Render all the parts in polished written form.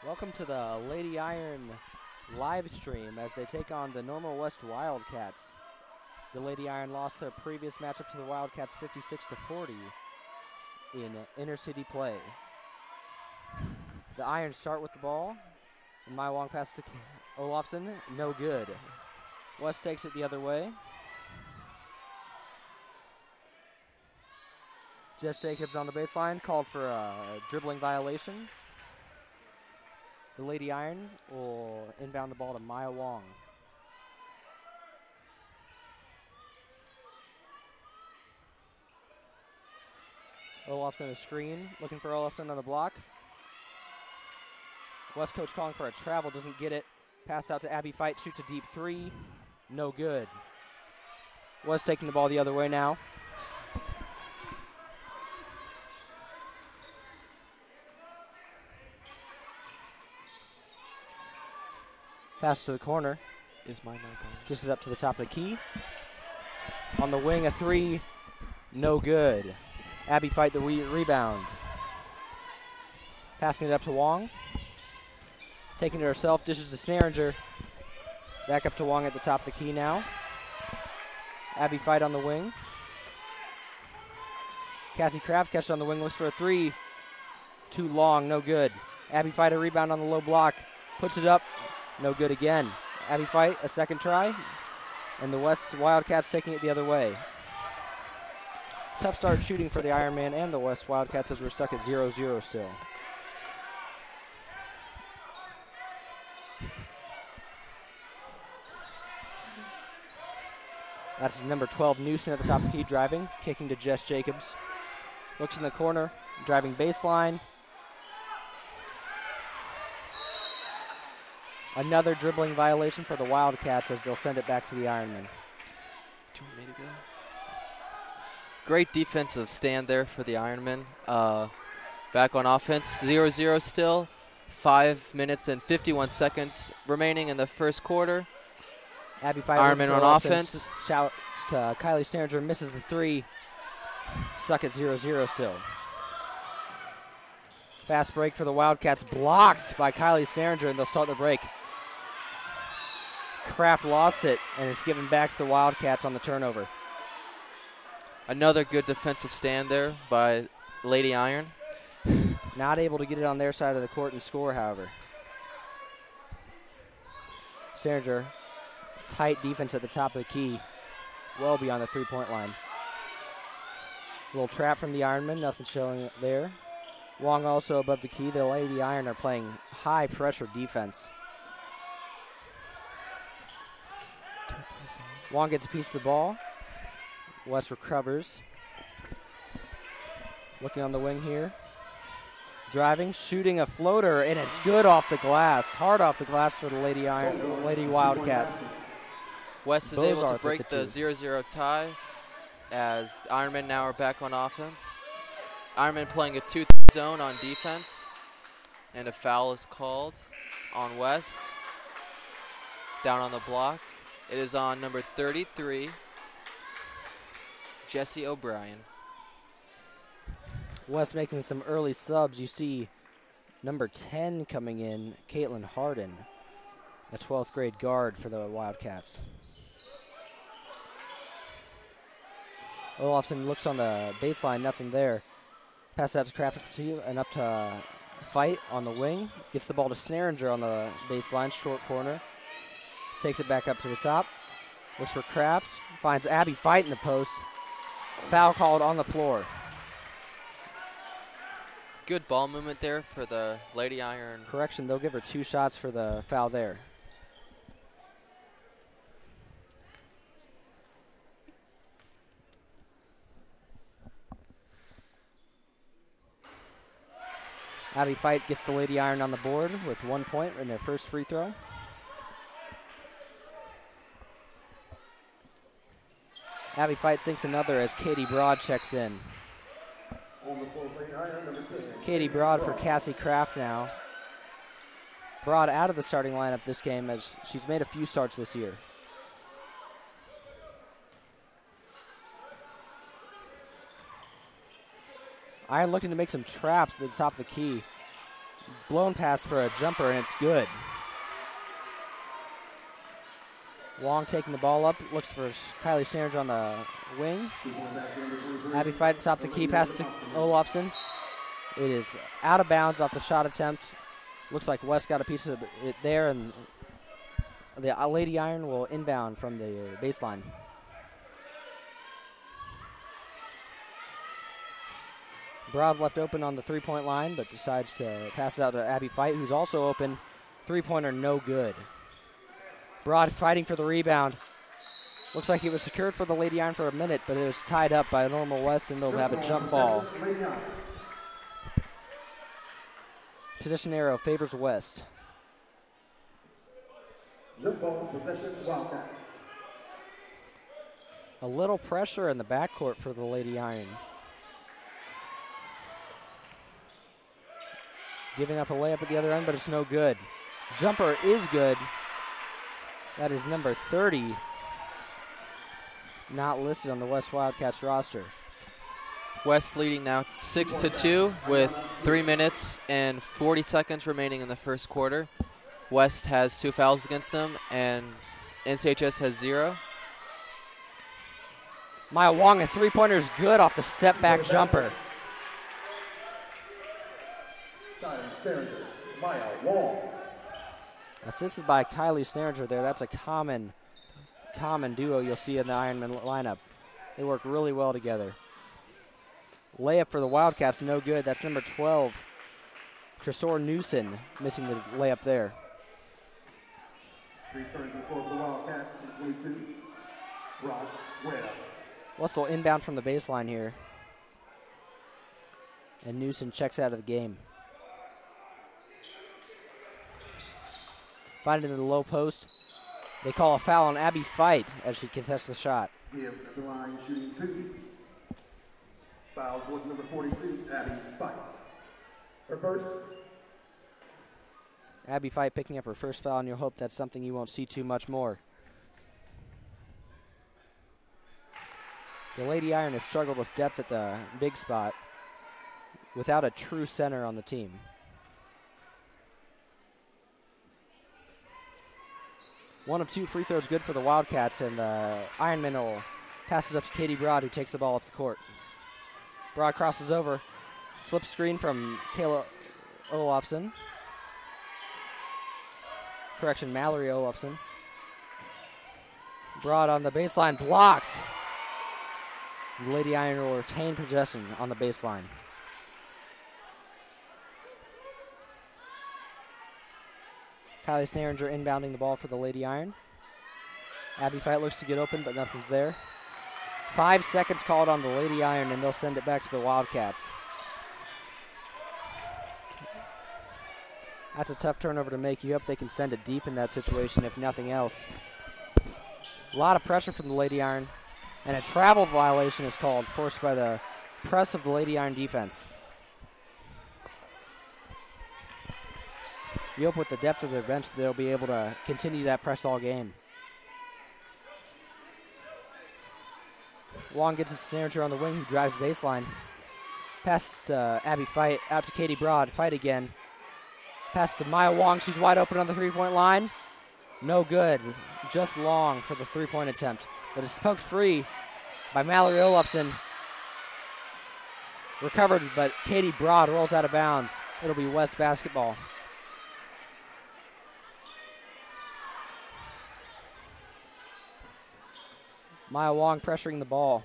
Welcome to the Lady Iron live stream as they take on the Normal West Wildcats. The Lady Iron lost their previous matchup to the Wildcats 56-40 in inter-city play. The Irons start with the ball, and my long pass to Olofsson, no good. West takes it the other way. Jess Jacobs on the baseline, called for a dribbling violation. The Lady Iron will inbound the ball to Maya Wong. Olofsson a screen, looking for Olofsson on the block. West coach calling for a travel, doesn't get it. Pass out to Abby Fight, shoots a deep three, no good. West taking the ball the other way now. Pass to the corner. Is my mic on? Kisses up to the top of the key. On the wing, a three, no good. Abby Fight the rebound. Passing it up to Wong. Taking it herself, dishes to Snaringer. Back up to Wong at the top of the key now. Abby Fight on the wing. Cassie Kraft catches on the wing, looks for a three. Too long, no good. Abby Fight a rebound on the low block. Puts it up, no good again. Abby Fight a second try. And the West Wildcats taking it the other way. Tough start shooting for the Ironman and the West Wildcats as we're stuck at 0-0 still. That's number 12, Newson at the top of the key, driving, kicking to Jess Jacobs. Looks in the corner, driving baseline. Another dribbling violation for the Wildcats as they'll send it back to the Ironmen. Do you want me to go? Great defensive stand there for the Ironmen. Back on offense, 0-0 still. 5 minutes and 51 seconds remaining in the first quarter. Abby Fight Ironmen on offense. Shout to Kylie Snaringer, misses the three. Stuck at 0-0 still. Fast break for the Wildcats, blocked by Kylie Snaringer, and they'll start the break. Kraft lost it, and it's given back to the Wildcats on the turnover. Another good defensive stand there by Lady Iron. Not able to get it on their side of the court and score, however. Snaringer, tight defense at the top of the key, well beyond the three-point line. Little trap from the Ironmen, nothing showing there. Wong also above the key. The Lady Iron are playing high-pressure defense. Wong gets a piece of the ball. West recovers. Looking on the wing here. Driving, shooting a floater, and it's good off the glass. Hard off the glass for the Lady Wildcats. West is able to break the 0-0 tie as Ironmen now are back on offense. Ironmen playing a 2 zone on defense, and a foul is called on West. Down on the block. It is on number 33, Jesse O'Brien. West making some early subs. You see number 10 coming in, Caitlin Harden, a 12th grade guard for the Wildcats. Olofsson looks on the baseline, nothing there. Pass out to Kraft at the two and up to Fight on the wing. Gets the ball to Snaringer on the baseline, short corner. Takes it back up to the top. Looks for Kraft. Finds Abby Fight in the post. Foul called on the floor. Good ball movement there for the Lady Iron. Correction, they'll give her 2 shots for the foul there. Abby Fight gets the Lady Iron on the board with 1 point in their first free throw. Abby Fight sinks another as Katie Broad checks in. Katie Broad for Cassie Kraft now. Broad out of the starting lineup this game as she's made a few starts this year. Iron looking to make some traps at the top of the key. blown pass for a jumper, and it's good. Wong taking the ball up, looks for Kylie Sanders on the wing. Abby Fight top the key, pass to Olofsson. It is out of bounds off the shot attempt. Looks like West got a piece of it there, and the Lady Iron will inbound from the baseline. Broad left open on the three-point line, but decides to pass it out to Abby Fight, who's also open. Three-pointer, no good. Broad fighting for the rebound. Looks like it was secured for the Lady Iron for a minute, but it was tied up by Normal West, and they'll have a jump ball. Position arrow favors West. Jump ball, possession, Wildcats. A little pressure in the backcourt for the Lady Iron. Giving up a layup at the other end, but it's no good. Jumper is good. That is number 30. Not listed on the West Wildcats roster. West leading now 6-2 with 3 minutes and 40 seconds remaining in the first quarter. West has 2 fouls against them, and NCHS has 0. Maya Wong, a three-pointer is good off the step-back jumper. Maya Wong. Assisted by Kylie Sanders there. That's a common duo you'll see in the Ironman lineup. They work really well together. Layup for the Wildcats, no good. That's number 12, Tresor Newson, missing the layup there. Return the floor for the Wildcats, 22, Ross Webb. Wessel inbound from the baseline here. And Newson checks out of the game. Find it in the low post. They call a foul on Abby Fight as she contests the shot. Gibbs at the line, shooting 2. Foul towards number 42, Abby Fight. Her first. Abby Fight picking up her first foul, and you'll hope that's something you won't see too much more. The Lady Iron have struggled with depth at the big spot without a true center on the team. One of 2 free throws good for the Wildcats, and Ironman will passes up to Katie Broad, who takes the ball up the court. Broad crosses over, slip screen from Kayla Olofsson. Correction, Mallory Olofsson. Broad on the baseline, blocked. The Lady Iron will retain possession on the baseline. Kylie Snaringer inbounding the ball for the Lady Iron. Abby Fight looks to get open, but nothing's there. 5 seconds called on the Lady Iron, and they'll send it back to the Wildcats. That's a tough turnover to make. You hope they can send it deep in that situation, if nothing else. A lot of pressure from the Lady Iron, and a travel violation is called, forced by the press of the Lady Iron defense. You hope with the depth of their bench they'll be able to continue that press all game. Wong gets his signature on the wing, who drives baseline. Pass to Abby Fight, out to Katie Broad. Fight again. Pass to Maya Wong. She's wide open on the three-point line. No good. Just long for the three-point attempt. But it's poked free by Mallory Olofsson. Recovered, but Katie Broad rolls out of bounds. It'll be West basketball. Maya Wong pressuring the ball.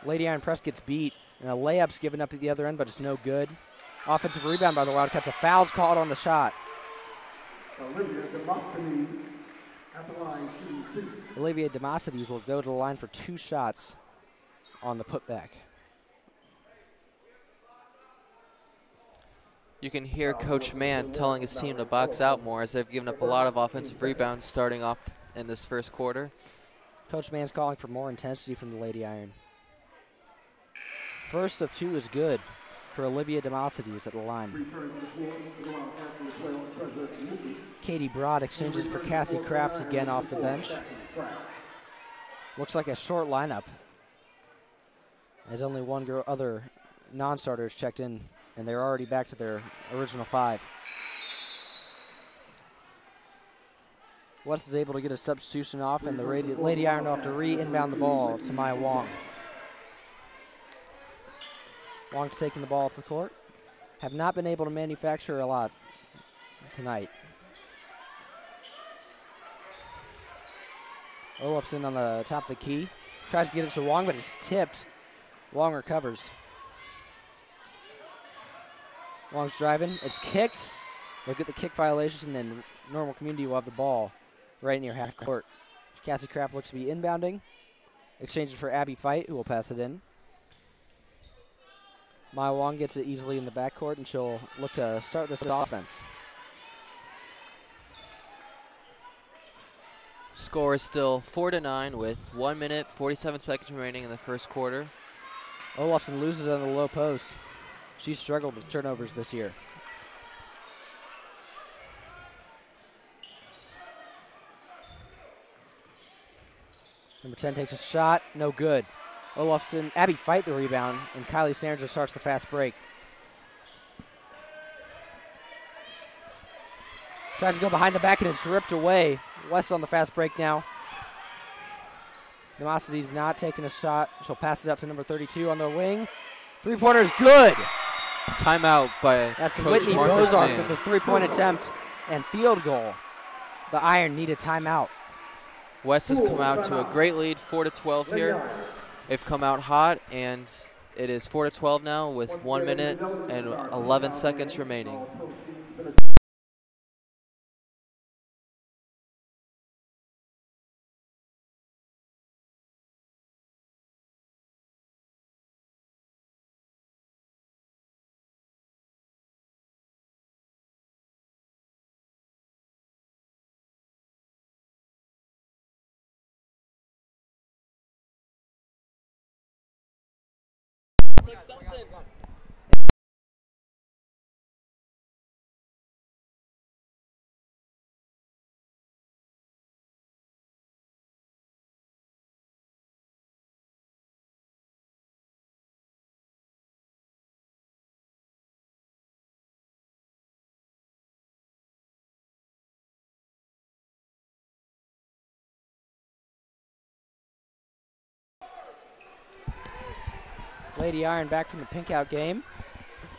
Lady Iron press gets beat, and a layup's given up at the other end, but it's no good. Offensive rebound by the Wildcats. A foul's called on the shot. Olivia Demosides will go to the line for 2 shots on the putback. You can hear Coach Mann telling his team to box out more, as they've given up a lot of offensive rebounds starting off in this first quarter. Coach Mann's calling for more intensity from the Lady Iron. First of 2 is good for Olivia Demosides at the line. Katie Broad exchanges for Cassie Kraft again off the bench. Looks like a short lineup, as only one other non-starters checked in, and they're already back to their original 5. West is able to get a substitution off, and the Lady Iron will have to re-inbound the ball to Maya Wong. Wong's taking the ball up the court. Have not been able to manufacture a lot tonight. Olafson on the top of the key. Tries to get it to Wong, but it's tipped. Wong recovers. Wong's driving. It's kicked. They'll get the kick violation, and Normal Community will have the ball right near half court. Cassie Kraft looks to be inbounding. Exchanges for Abby Fight, who will pass it in. Maya Wong gets it easily in the backcourt, and she'll look to start this offense. Score is still 4-9 with 1 minute, 47 seconds remaining in the first quarter. Olafson loses on the low post. She's struggled with turnovers this year. Number 10 takes a shot, no good. Olafson, Abby Fight the rebound, and Kylie Sanger starts the fast break. Tries to go behind the back, and it's ripped away. West on the fast break now. Nemosity's not taking a shot. She'll pass it out to number 32 on the wing. Three-pointer is good. Timeout by That's Coach Whitney Marcus Bozarth May. with a three-point attempt and field goal. The Iron need a timeout. West has come out to a great lead, 4-12 here. They've come out hot, and it is 4-12 now with 1 minute and 11 seconds remaining. Lady Iron back from the pink out game,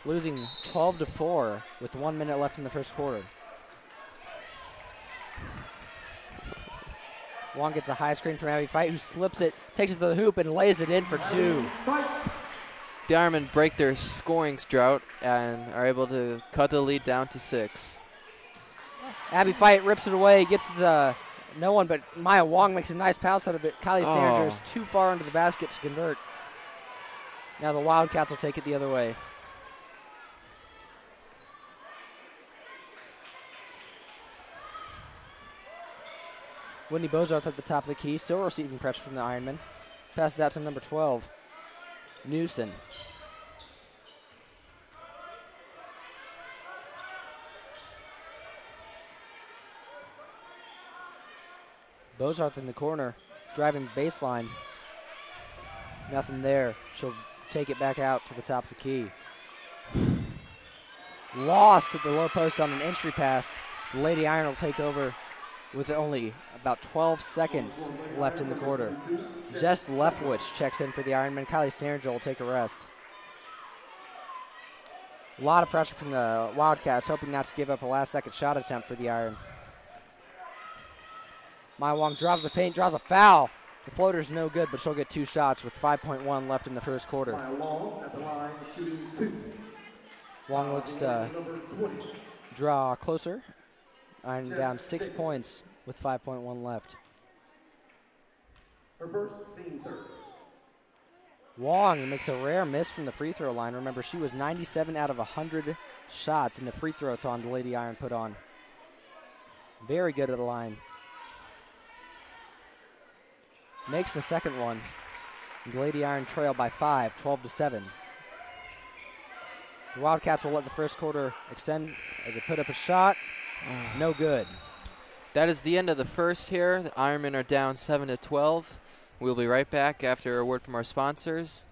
losing 12-4 with 1 minute left in the first quarter. Wong gets a high screen from Abby Fight, who slips it, takes it to the hoop, and lays it in for 2. The Ironmen break their scoring drought and are able to cut the lead down to 6. Abby Fight rips it away, gets no one, but Maya Wong makes a nice pass out of it. Kylie Sanders too far under the basket to convert. Now the Wildcats will take it the other way. Whitney Bozarth at the top of the key, still receiving pressure from the Ironmen. Passes out to number 12, Newson. Bozarth in the corner, driving baseline. Nothing there. She'll take it back out to the top of the key. Lost at the low post on an entry pass. The Lady Iron will take over with only about 12 seconds left in the quarter. Jess Leftwich checks in for the Ironman. Kylie Sanger will take a rest. A lot of pressure from the Wildcats, hoping not to give up a last-second shot attempt for the Iron. Maya Wong drives the paint, draws a foul. The floater's no good, but she'll get 2 shots with 5.1 left in the first quarter. Wong looks to draw closer. Iron down 6 points with 5.1 left. Wong makes a rare miss from the free throw line. Remember, she was 97 out of 100 shots in the free throw-thon the Lady Iron put on. Very good at the line. Makes the second one. The Lady Iron trail by 5, 12-7. The Wildcats will let the first quarter extend. They put up a shot. No good. That is the end of the first here. The Ironmen are down 7-12. We'll be right back after a word from our sponsors.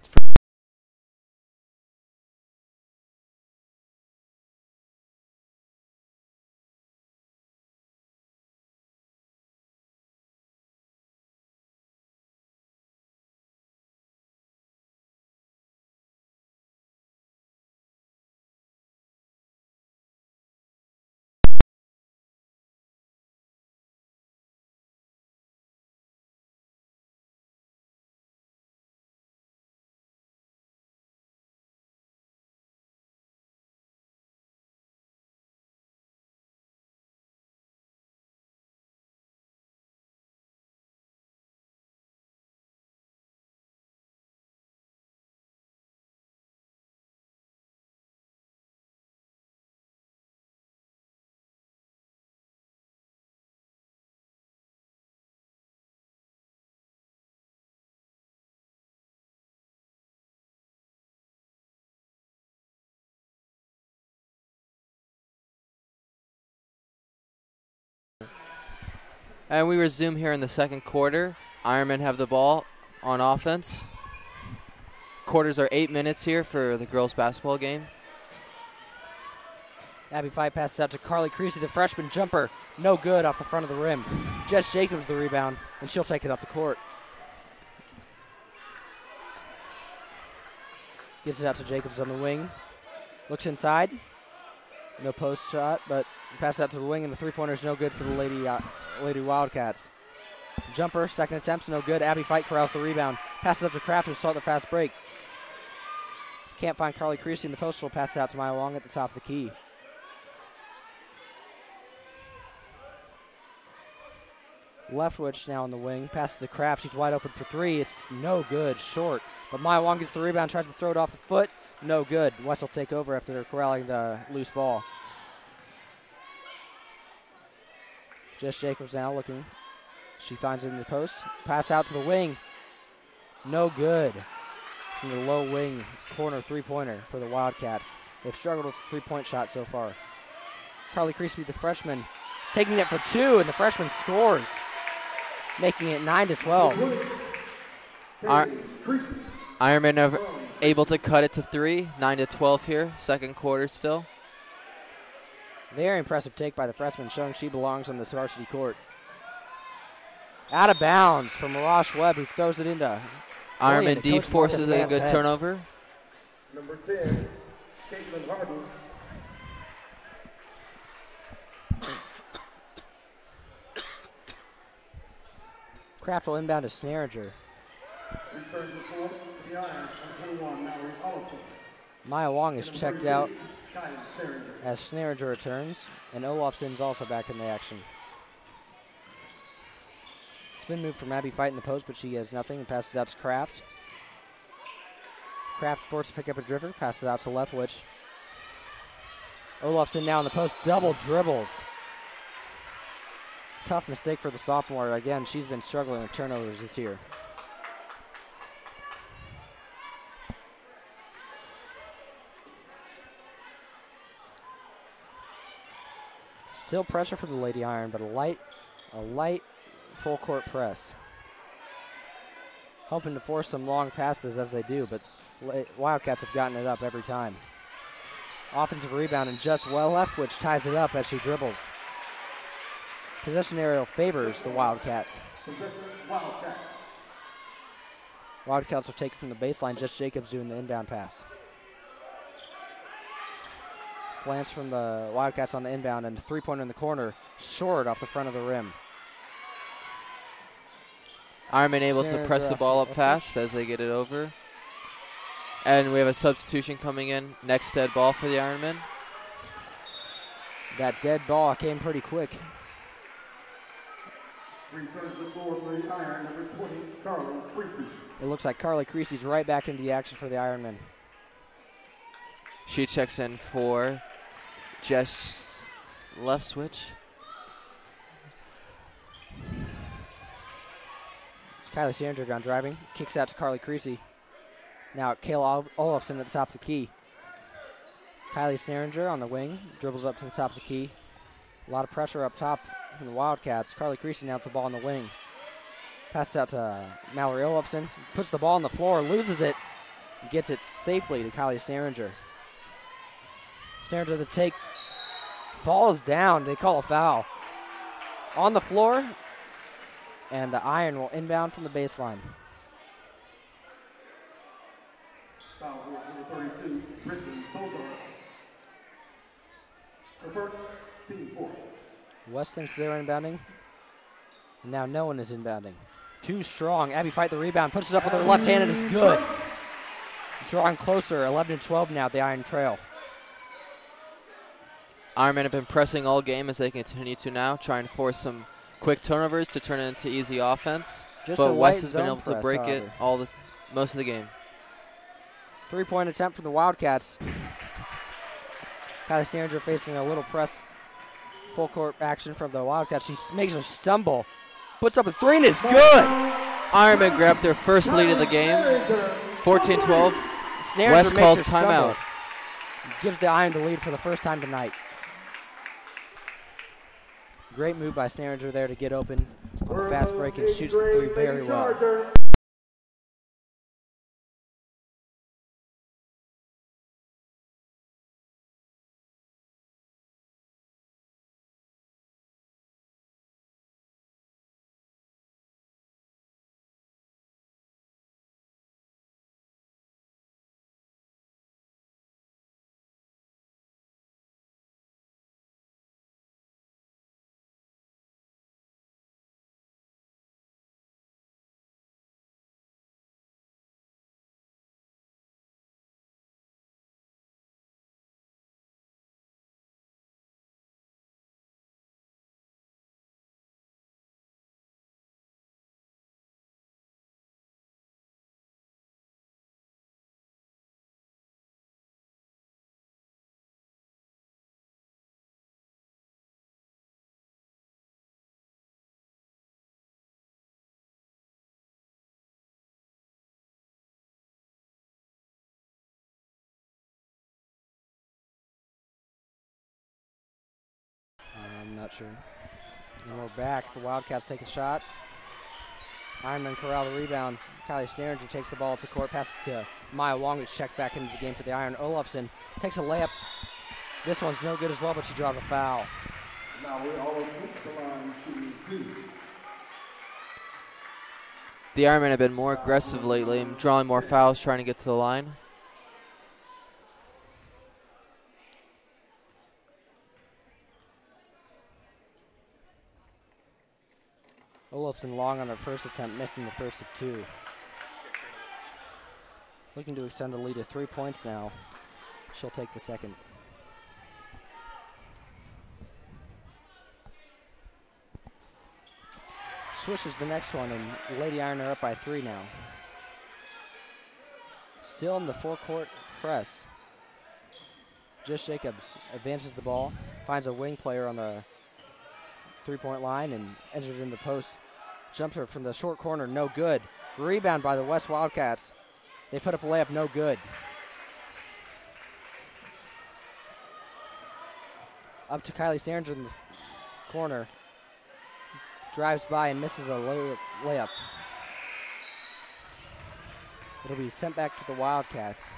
And we resume here in the second quarter. Ironmen have the ball on offense. Quarters are 8 minutes here for the girls' basketball game. Abby Fight passes out to Carly Creasy, the freshman jumper. No good off the front of the rim. Jess Jacobs the rebound, and she'll take it up the court. Gets it out to Jacobs on the wing. Looks inside. No post shot, but passes out to the wing, and the three-pointer's no good for the Lady Wildcats. Jumper, second attempt's no good. Abby Fight corrals the rebound. Passes up to Kraft to start the fast break. Can't find Carly Creasy in the post. She'll pass it out to Maya Wong at the top of the key. Leftwich now on the wing. Passes to Kraft. She's wide open for three. It's no good. Short. But Maya Wong gets the rebound. Tries to throw it off the foot. No good. West will take over after corralling the loose ball. Jess Jacobs now looking. She finds it in the post. Pass out to the wing. No good. From the low wing corner three-pointer for the Wildcats. They've struggled with the three-point shot so far. Carly Creasy, the freshman, taking it for two, and the freshman scores, making it 9-12. Ironmen are able to cut it to three, 9-12 here, second quarter still. Very impressive take by the freshman, showing she belongs on this varsity court. Out of bounds from Rosh Webb, who throws it into Ironman D forces a good turnover. Number 10, Caitlin Harden. Kraft will inbound to Snaringer. Returns the floor to the Iron on 21, Mallory Olafson. Maya Wong is checked out Kylie Snaringer. as Snaringer returns, and Olafson's also back in the action. Spin move from Abby Fight in the post, but she has nothing and passes out to Kraft. Kraft forced to pick up a dribble, passes out to Leftwich. Olafson now in the post, double dribbles. Tough mistake for the sophomore. Again, she's been struggling with turnovers this year. Still pressure from the Lady Iron, but a light full court press. Hoping to force some long passes as they do, but Wildcats have gotten it up every time. Offensive rebound and just well left, which ties it up as she dribbles. Possession aerial favors the Wildcats. Wildcats will take it from the baseline. Just Jacobs doing the inbound pass. Slants from the Wildcats on the inbound and a three-pointer in the corner, short off the front of the rim. Ironman able to press the ball up fast as they get it over. And we have a substitution coming in. Next dead ball for the Ironmen. That dead ball came pretty quick. Returns the floor for the Iron, number 20, Carly Creasy. It looks like Carly Creasy's right back into the action for the Ironmen. She checks in for Jess Leftwich. Kylie Snaringer down driving, kicks out to Carly Creasy. Now Kayla Olafson at the top of the key. Kylie Snaringer on the wing, dribbles up to the top of the key. A lot of pressure up top from the Wildcats. Carly Creasy now with the ball on the wing. Passes out to Mallory Olafson, puts the ball on the floor, loses it, gets it safely to Kylie Snaringer. Snaringer the take, falls down, they call a foul. On the floor, and the Iron will inbound from the baseline. Foul number 32, Brittany Bozart. The first, team 4. West thinks they're inbounding. And now no one is inbounding. Too strong. Abby Fight the rebound, puts it up with her left hand, and it's good. Drawing closer, 11-12 now at the Iron Trail. Ironmen have been pressing all game as they continue to now, trying to force some quick turnovers to turn it into easy offense. But West has been able to break it most of the game. Three-point attempt from the Wildcats. Kylie Snaringer facing a little press. Full court action from the Wildcats. She makes her stumble. Puts up a three, and it's good. Ironmen grabbed their first lead of the game. 14-12. West calls timeout. Gives the Iron the lead for the first time tonight. Great move by Snaringer there to get open on the fast break and shoots the three very well. I'm not sure. And we're back. The Wildcats take a shot. Ironman corral the rebound. Kylie Snaringer takes the ball up the court, passes to Maya Wong, who's checked back into the game for the Iron. Olofsson takes a layup. This one's no good as well, but she draws a foul. Now we're all over the line to do. The Ironmen have been more aggressive lately, drawing more fouls, trying to get to the line. Olofsson long on her first attempt, missed in the first of two. Looking to extend the lead to 3 points now. She'll take the second. Swishes the next one, and Lady Iron are up by 3 now. Still in the forecourt press. Jess Jacobs advances the ball, finds a wing player on the three-point line and enters in the post. Jumper from the short corner, no good. Rebound by the West Wildcats. They put up a layup, no good. Up to Kylie Snaringer in the corner. Drives by and misses a layup. It'll be sent back to the Wildcats.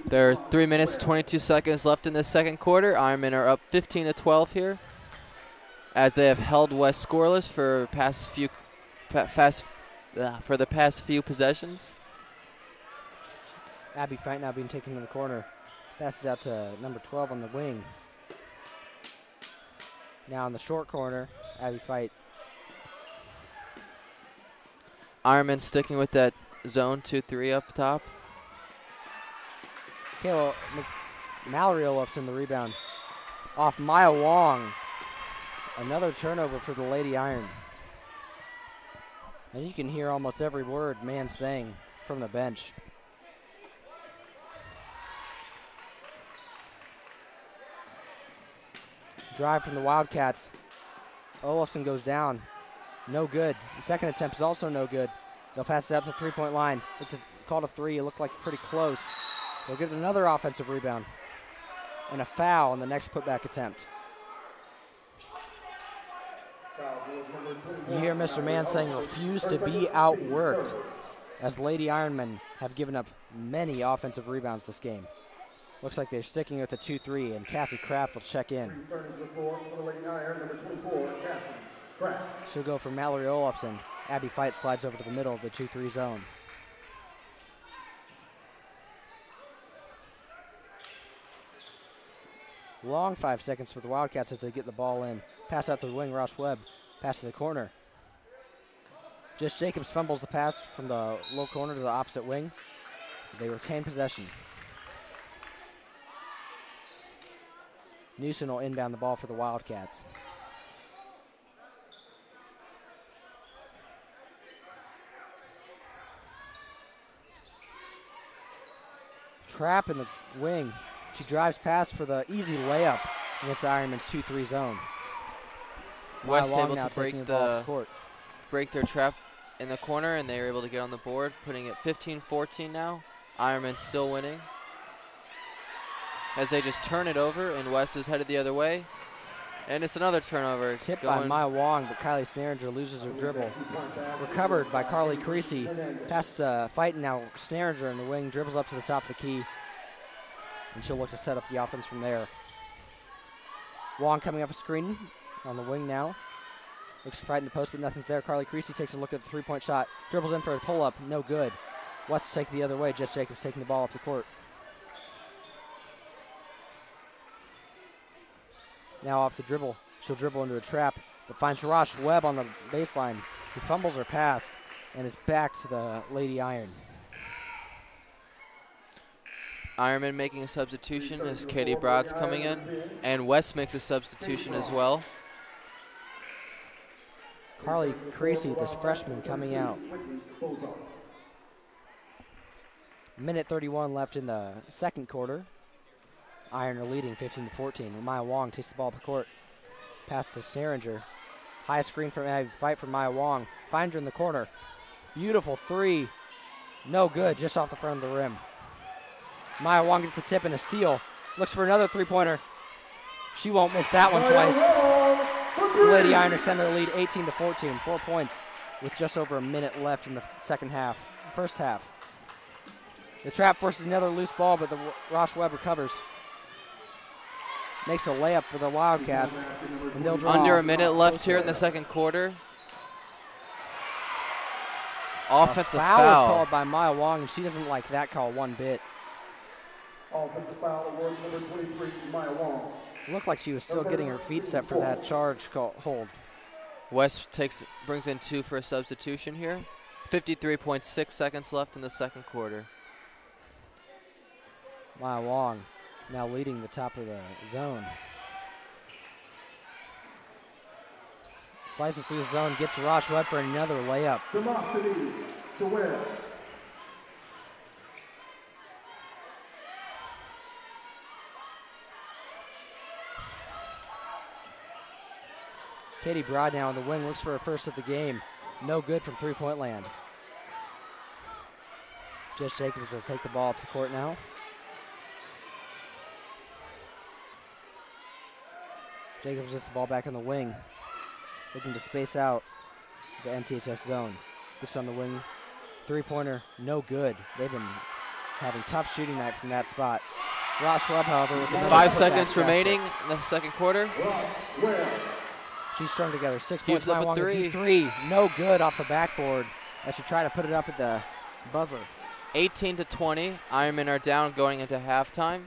There are 3 minutes, 22 seconds left in this second quarter. Ironmen are up 15-12 here, as they have held West scoreless for the past few possessions. Abby Fight now being taken in the corner. Passes out to number 12 on the wing. Now in the short corner, Abby Fight. Ironmen sticking with that zone 2-3 up top. Kayla Mallory Olofsson the rebound. Off Maya Wong. Another turnover for the Lady Iron. And you can hear almost every word man saying from the bench. Drive from the Wildcats. Olofsson goes down. No good. The second attempt is also no good. They'll pass it out to the three-point line. It's called a three. It looked like pretty close. They'll get another offensive rebound. And a foul on the next putback attempt. You hear Mr. Mann saying refuse to be outworked, as Lady Ironmen have given up many offensive rebounds this game. Looks like they're sticking with the 2-3, and Cassie Kraft will check in. She'll go for Mallory Olofsson. Abby Fight slides over to the middle of the 2-3 zone. Long 5 seconds for the Wildcats as they get the ball in. Pass out to the wing, Ross Webb. Pass to the corner. Jess Jacobs fumbles the pass from the low corner to the opposite wing. They retain possession. Newsom will inbound the ball for the Wildcats. Trap in the wing. She drives past for the easy layup against the Ironman's 2-3 zone. West able to break their trap in the corner, and they were able to get on the board, putting it 15-14 now. Ironman still winning. as they just turn it over, and West is headed the other way. And it's another turnover. Tipped by Maya Wong, but Kylie Snaringer loses her dribble. Recovered by Carly Creasy. Past Fight now. Snaringer in the wing dribbles up to the top of the key. And she'll look to set up the offense from there. Wong coming up a screen on the wing now. Looks for Fight in the post, but nothing's there. Carly Creasy takes a look at the three-point shot. Dribbles in for a pull-up. No good. West will take the other way. Jess Jacobs taking the ball up the court. Now off the dribble. She'll dribble into a trap, but finds Rosh Webb on the baseline. He fumbles her pass, and it's back to the Lady Iron. Ironman making a substitution as Katie Broad's coming in, and West makes a substitution as well. Carly Creasy, this freshman, coming out. Minute 31 left in the second quarter. Iron are leading 15-14. Maya Wong takes the ball up the court. Pass to Snaringer. High screen from Abby Fight from Maya Wong. Finds her in the corner. Beautiful three. No good, just off the front of the rim. Maya Wong gets the tip and a steal. Looks for another three-pointer. She won't miss that one twice. The Lady Iron extend their lead 18-14. 4 points with just over a minute left in the first half. The trap forces another loose ball, but the Rosh Webb recovers. Makes a layup for the Wildcats, and they'll draw. Under a minute left here in the second quarter. Offensive foul. Foul is called by Maya Wong, and she doesn't like that call one bit. Offensive foul award number 23, Maya Wong. Looked like she was still getting her feet set for that charge hold. West brings in 2 for a substitution here. 53.6 seconds left in the second quarter. Maya Wong now leading the top of the zone. Slices through the zone, gets Rosh Webb for another layup. Velocity to Webb. Katie Broad now on the wing, looks for her first of the game. No good from three-point land. Jess Jacobs will take the ball up the court now. Jacobs gets the ball back on the wing, looking to space out the NCHS zone. Gets on the wing, three-pointer, no good. They've been having tough shooting night from that spot. Rosh Webb, however, with the 5 seconds remaining in the second quarter. She's strung together. 6 points. Keeps up a three. No good off the backboard as she tried to put it up at the buzzer. 18-20. Ironmen are down going into halftime.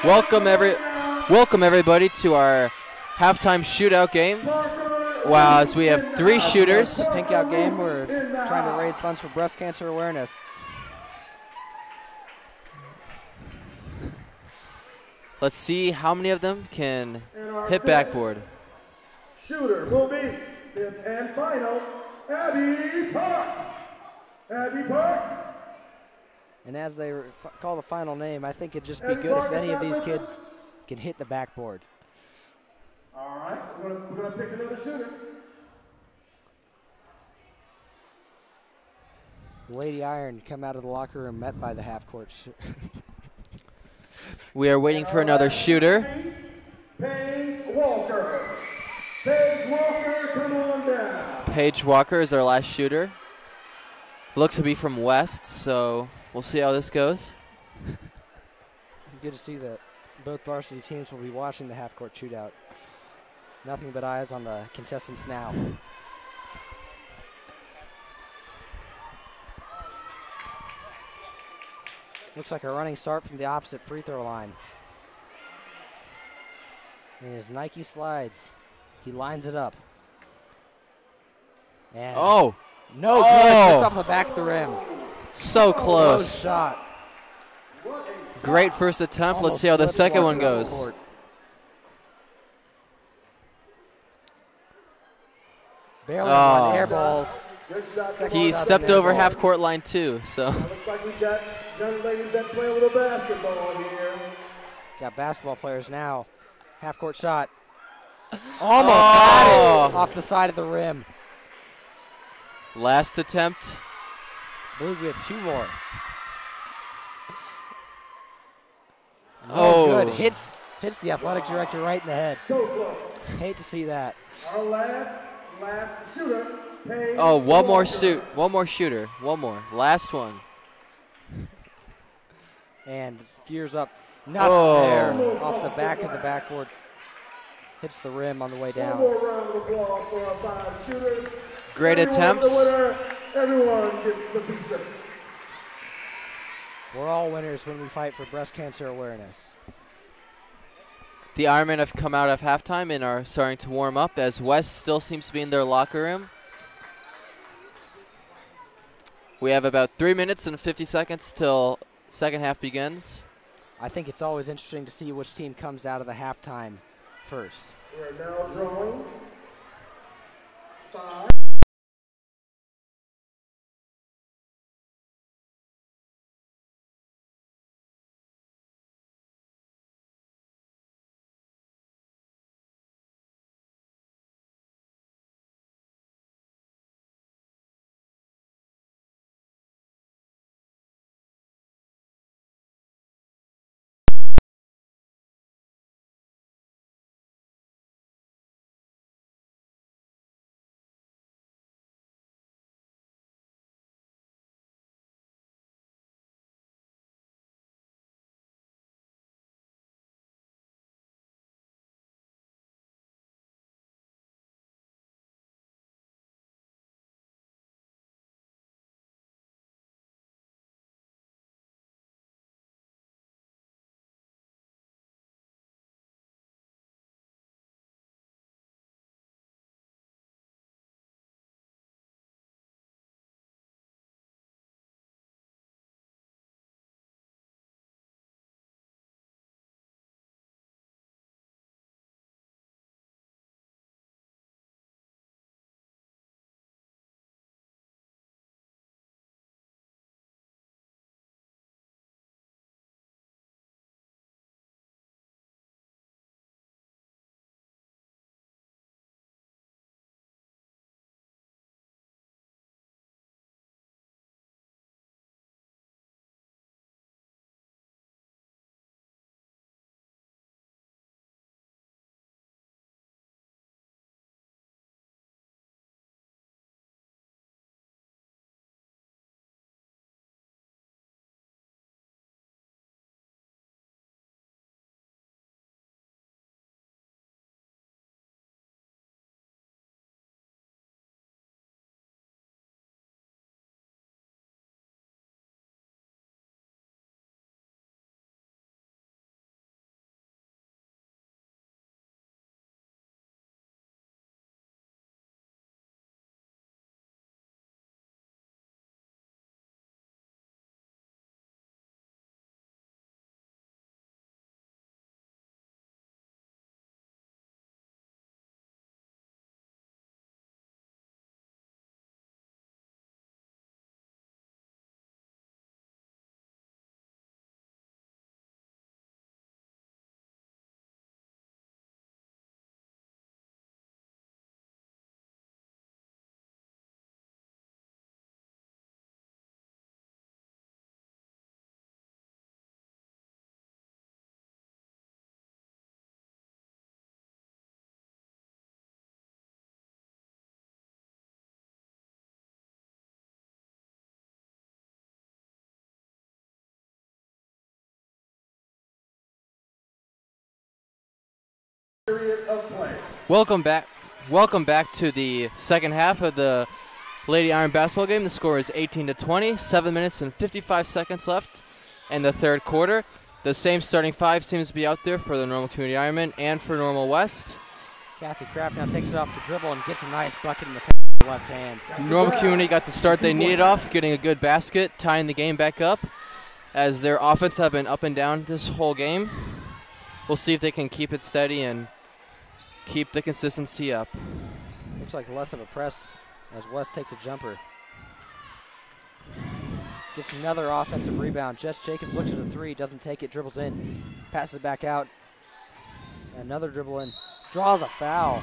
Welcome everybody to our halftime shootout game. Wow, as we have 3 shooters. The pink out game, we're trying to raise funds for breast cancer awareness. Let's see how many of them can hit backboard. Shooter will be fifth and final, Abby Park. Abby Park. And as they call the final name, I think it'd just be good if any of these kids can hit the backboard. All right, we're gonna pick another shooter. The Lady Iron come out of the locker room met by the half-court. We are waiting for another shooter. Paige Walker. Paige Walker, come on down. Paige Walker is our last shooter. Looks to be from West, so we'll see how this goes. Good to see that both varsity teams will be watching the half-court shootout. Nothing but eyes on the contestants now. Looks like a running start from the opposite free throw line. And his Nike slides. He lines it up. And no good, just off the back of the rim. So close. Shot. Great first attempt. Let's see how the second one goes. Barely won air balls. He stepped over half-court line too, so. Looks like we got young ladies that play a little basketball here. Got basketball players now. Half-court shot. Almost got it off the side of the rim. Last attempt. I believe we have 2 more. Good. Hits the athletic director right in the head. So close. Hate to see that. Our last shooter. One more shooter. One more. Last one. And gears up. Nothing there. Off the back of the backboard. Hits the rim on the way down. One more round of applause for our 5 shooters. Great attempts. Everyone gets the pizza. We're all winners when we fight for breast cancer awareness. The Ironmen have come out of halftime and are starting to warm up as West still seems to be in their locker room. We have about 3 minutes and 50 seconds till second half begins. I think it's always interesting to see which team comes out of the halftime first. We're now drawing 5. Welcome back to the second half of the Lady Iron basketball game. The score is 18-20, 7 minutes and 55 seconds left in the third quarter. The same starting five seems to be out there for the Normal Community Ironmen and for Normal West. Cassie Kraft now takes it off the dribble and gets a nice bucket in the left hand. Normal Community got the start they needed off, getting a good basket, tying the game back up, as their offense have been up and down this whole game. We'll see if they can keep it steady and keep the consistency up. Looks like less of a press as West takes a jumper. Gets another offensive rebound. Jess Jacobs looks at the three, doesn't take it, dribbles in, passes it back out. Another dribble in, draws a foul.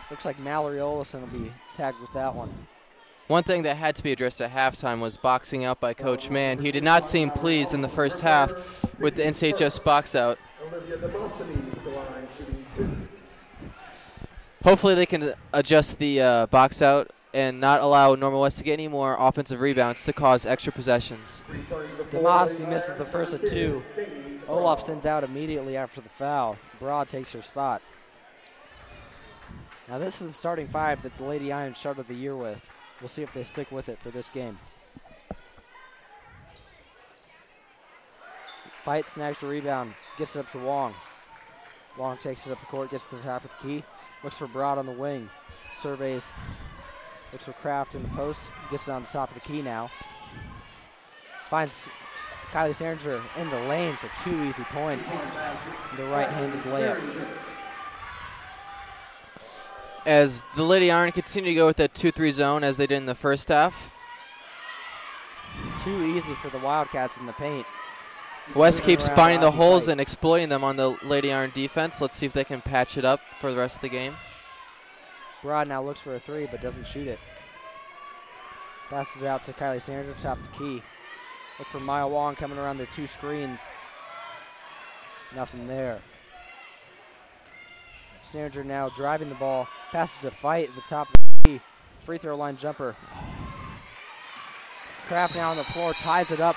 Looks like Mallory Olson will be tagged with that one. One thing that had to be addressed at halftime was boxing out by Coach Mann. He did not seem pleased in the first half with the NCHS box out. Hopefully they can adjust the box out and not allow Normal West to get any more offensive rebounds to cause extra possessions. DeMasi misses the first of two. Olaf sends out immediately after the foul. Broad takes her spot. Now this is the starting five that the Lady Iron started the year with. We'll see if they stick with it for this game. Fight, snags the rebound, gets it up to Wong. Wong takes it up the court, gets to the top of the key. Looks for Broad on the wing. Surveys. Looks for Kraft in the post. Gets it on the top of the key now. Finds Kylie Sterninger in the lane for 2 easy points. The right-handed layup. As the Lady Iron continue to go with that 2-3 zone as they did in the first half. Too easy for the Wildcats in the paint. West keeps finding the holes and exploiting them on the Lady Iron defense. Let's see if they can patch it up for the rest of the game. Broad now looks for a three, but doesn't shoot it. Passes out to Kylie Sterninger, top of the key. Look for Maya Wong coming around the two screens. Nothing there. Sterninger now driving the ball. Passes to Fight at the top of the key. Free throw line jumper. Kraft now on the floor, ties it up.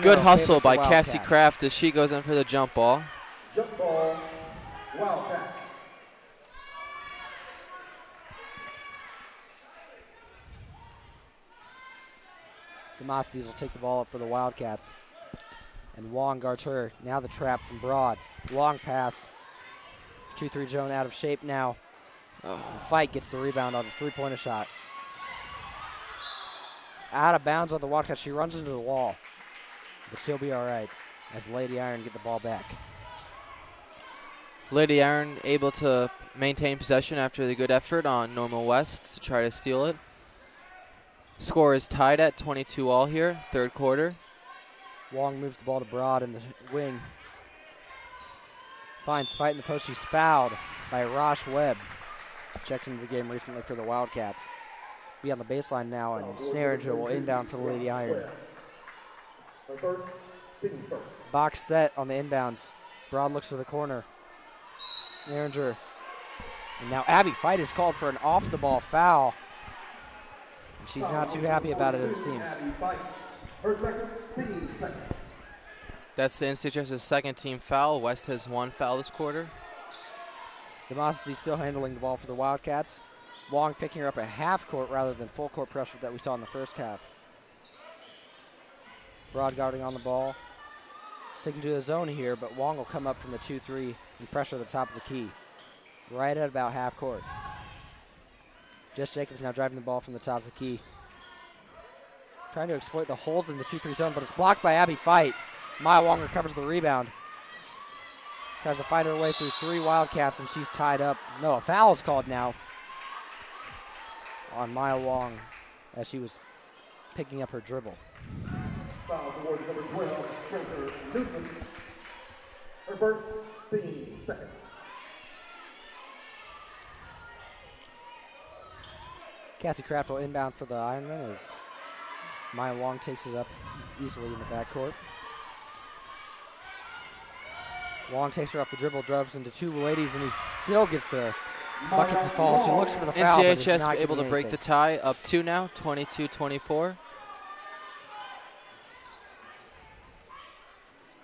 Good hustle by Cassie Kraft as she goes in for the jump ball. Jump ball, Wildcats. Demosthenes will take the ball up for the Wildcats. And Wong guards her. Now the trap from Broad. Long pass. 2-3 zone out of shape now. Fight gets the rebound on the three-pointer shot. Out of bounds on the Wildcats. She runs into the wall. But she'll be all right as Lady Iron get the ball back. Lady Iron able to maintain possession after the good effort on Normal West to try to steal it. Score is tied at 22 all here, third quarter. Wong moves the ball to Broad in the wing. Finds Fight in the post. She's fouled by Rosh Webb. Checked into the game recently for the Wildcats. Be on the baseline now, and Sterninger will inbound for the Lady Iron. Box set on the inbounds. Broad looks for the corner. Sterninger. And now Abby Fight is called for an off-the-ball foul. And she's not too happy about it, as it seems. That's the NCHS's second team foul. West has one foul this quarter. Demosthenes still handling the ball for the Wildcats. Wong picking her up at half court rather than full court pressure that we saw in the first half. Broad guarding on the ball. Sticking to the zone here, but Wong will come up from the 2-3 and pressure the top of the key. Right at about half court. Jess Jacobs now driving the ball from the top of the key. Trying to exploit the holes in the 2-3 zone, but it's blocked by Abby Fight. Maya Wong recovers the rebound. Tries to find her way through three Wildcats, and she's tied up. No, a foul is called now on Maya Wong as she was picking up her dribble. Foul towards number 12, Spencer Newsom. Her first, team second. Cassie Kraft will inbound for the Ironmen as Maya Wong takes it up easily in the backcourt. Wong takes her off the dribble, drives into two ladies, and he still gets the bucket to fall. She looks for the foul, NCHS able to break the tie, up two now, 22-24.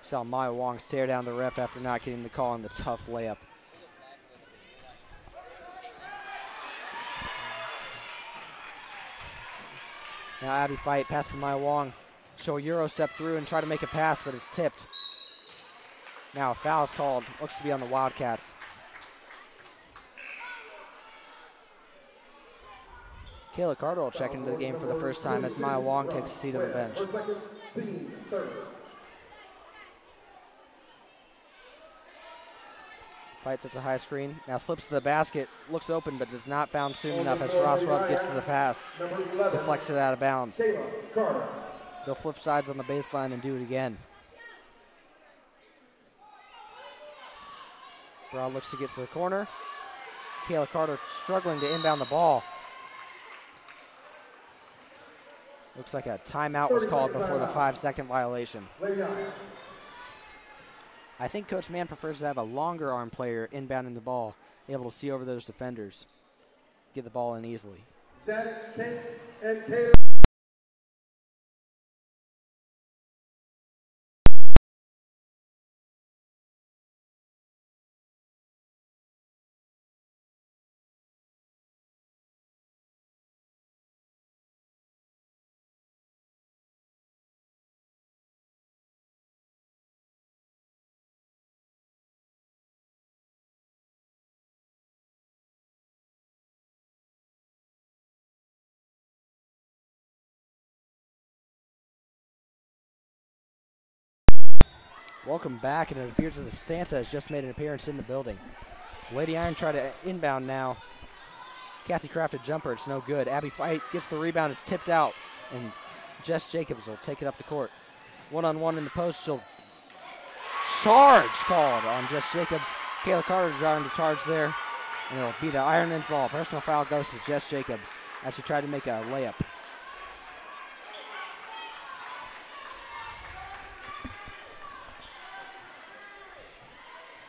Saw Maya Wong stare down the ref after not getting the call on the tough layup. Now Abby Fight passes to Maya Wong. She'll Euro step through and try to make a pass, but it's tipped. Now a foul is called. Looks to be on the Wildcats. Kayla Carter will check into the game for the first time as Maya Wong takes a seat on the bench. Fight sets a high screen. Now slips to the basket, looks open, but is not found soon enough as Ross Rupp gets to the pass. Deflects it out of bounds. They'll flip sides on the baseline and do it again. Broad looks to get to the corner. Kayla Carter struggling to inbound the ball. Looks like a timeout was called before the 5-second violation. I think Coach Mann prefers to have a longer arm player inbounding the ball, able to see over those defenders, get the ball in easily. Welcome back, and it appears as if Santa has just made an appearance in the building. Lady Iron try to inbound now. Cassie crafted jumper, it's no good. Abby Fight gets the rebound, it's tipped out, and Jess Jacobs will take it up the court. One-on-one in the post, she'll charge called on Jess Jacobs. Kayla Carter trying to charge there, and it'll be the Ironmen's ball. Personal foul goes to Jess Jacobs as she tried to make a layup.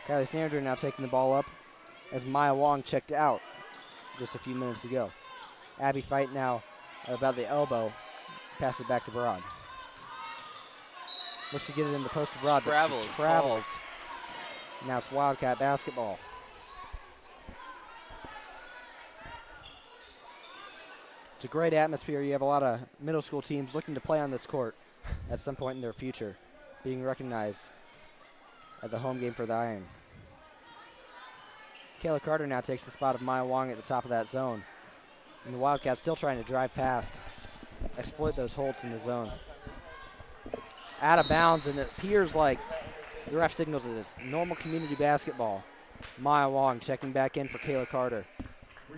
Kylie Sandra now taking the ball up as Maya Wong checked out just a few minutes ago. Abby Fight now about the elbow, passes it back to Broad. Looks to get it in the post to Broad, but she travels. Now it's Wildcat basketball. It's a great atmosphere. You have a lot of middle school teams looking to play on this court at some point in their future, being recognized at the home game for the Iron. Kayla Carter now takes the spot of Maya Wong at the top of that zone. And the Wildcats still trying to drive past, exploit those holds in the zone. Out of bounds, and it appears like the ref signals it as normal community basketball. Maya Wong checking back in for Kayla Carter. I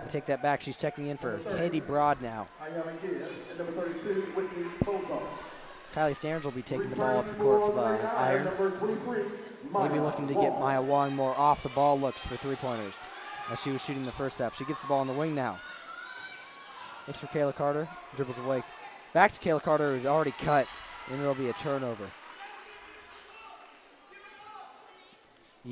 take that back, she's checking in for Katie Broad now. Kylie Stearns will be taking the ball up the court for the Iron. Maybe looking to get Maya Wong more off the ball looks for three-pointers as she was shooting the first half. She gets the ball on the wing now. Looks for Kayla Carter, dribbles away. Back to Kayla Carter, who's already cut, and it'll be a turnover.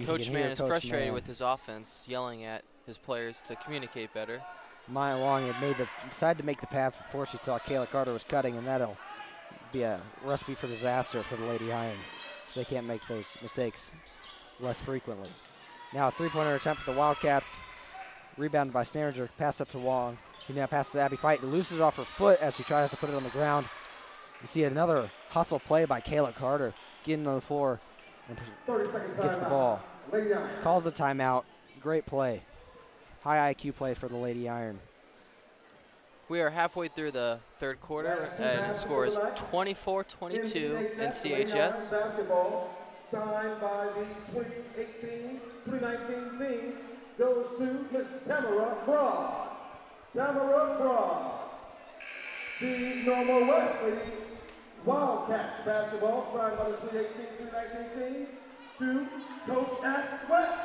Coach Mann is frustrated with his offense, yelling at his players to communicate better. Maya Wong had decided to make the pass before she saw Kayla Carter was cutting, and that'll be a recipe for disaster for the Lady Iron. They can't make those mistakes less frequently. Now a three-pointer attempt for the Wildcats. Rebounded by Snaringer. Pass up to Wong. He now passes to Abby Fight. Loses it off her foot as she tries to put it on the ground. You see another hustle play by Kayla Carter. Getting on the floor and gets the ball. Calls the timeout. Great play. High IQ play for the Lady Iron. We are halfway through the third quarter, and the score is 24-22 NCHS. Basketball signed by the 2018-2019 team goes to Miss Tamara Broad. Tamara Broad. The Normal Wesley Wildcats basketball signed by the 2018-2019 team to Coach X West.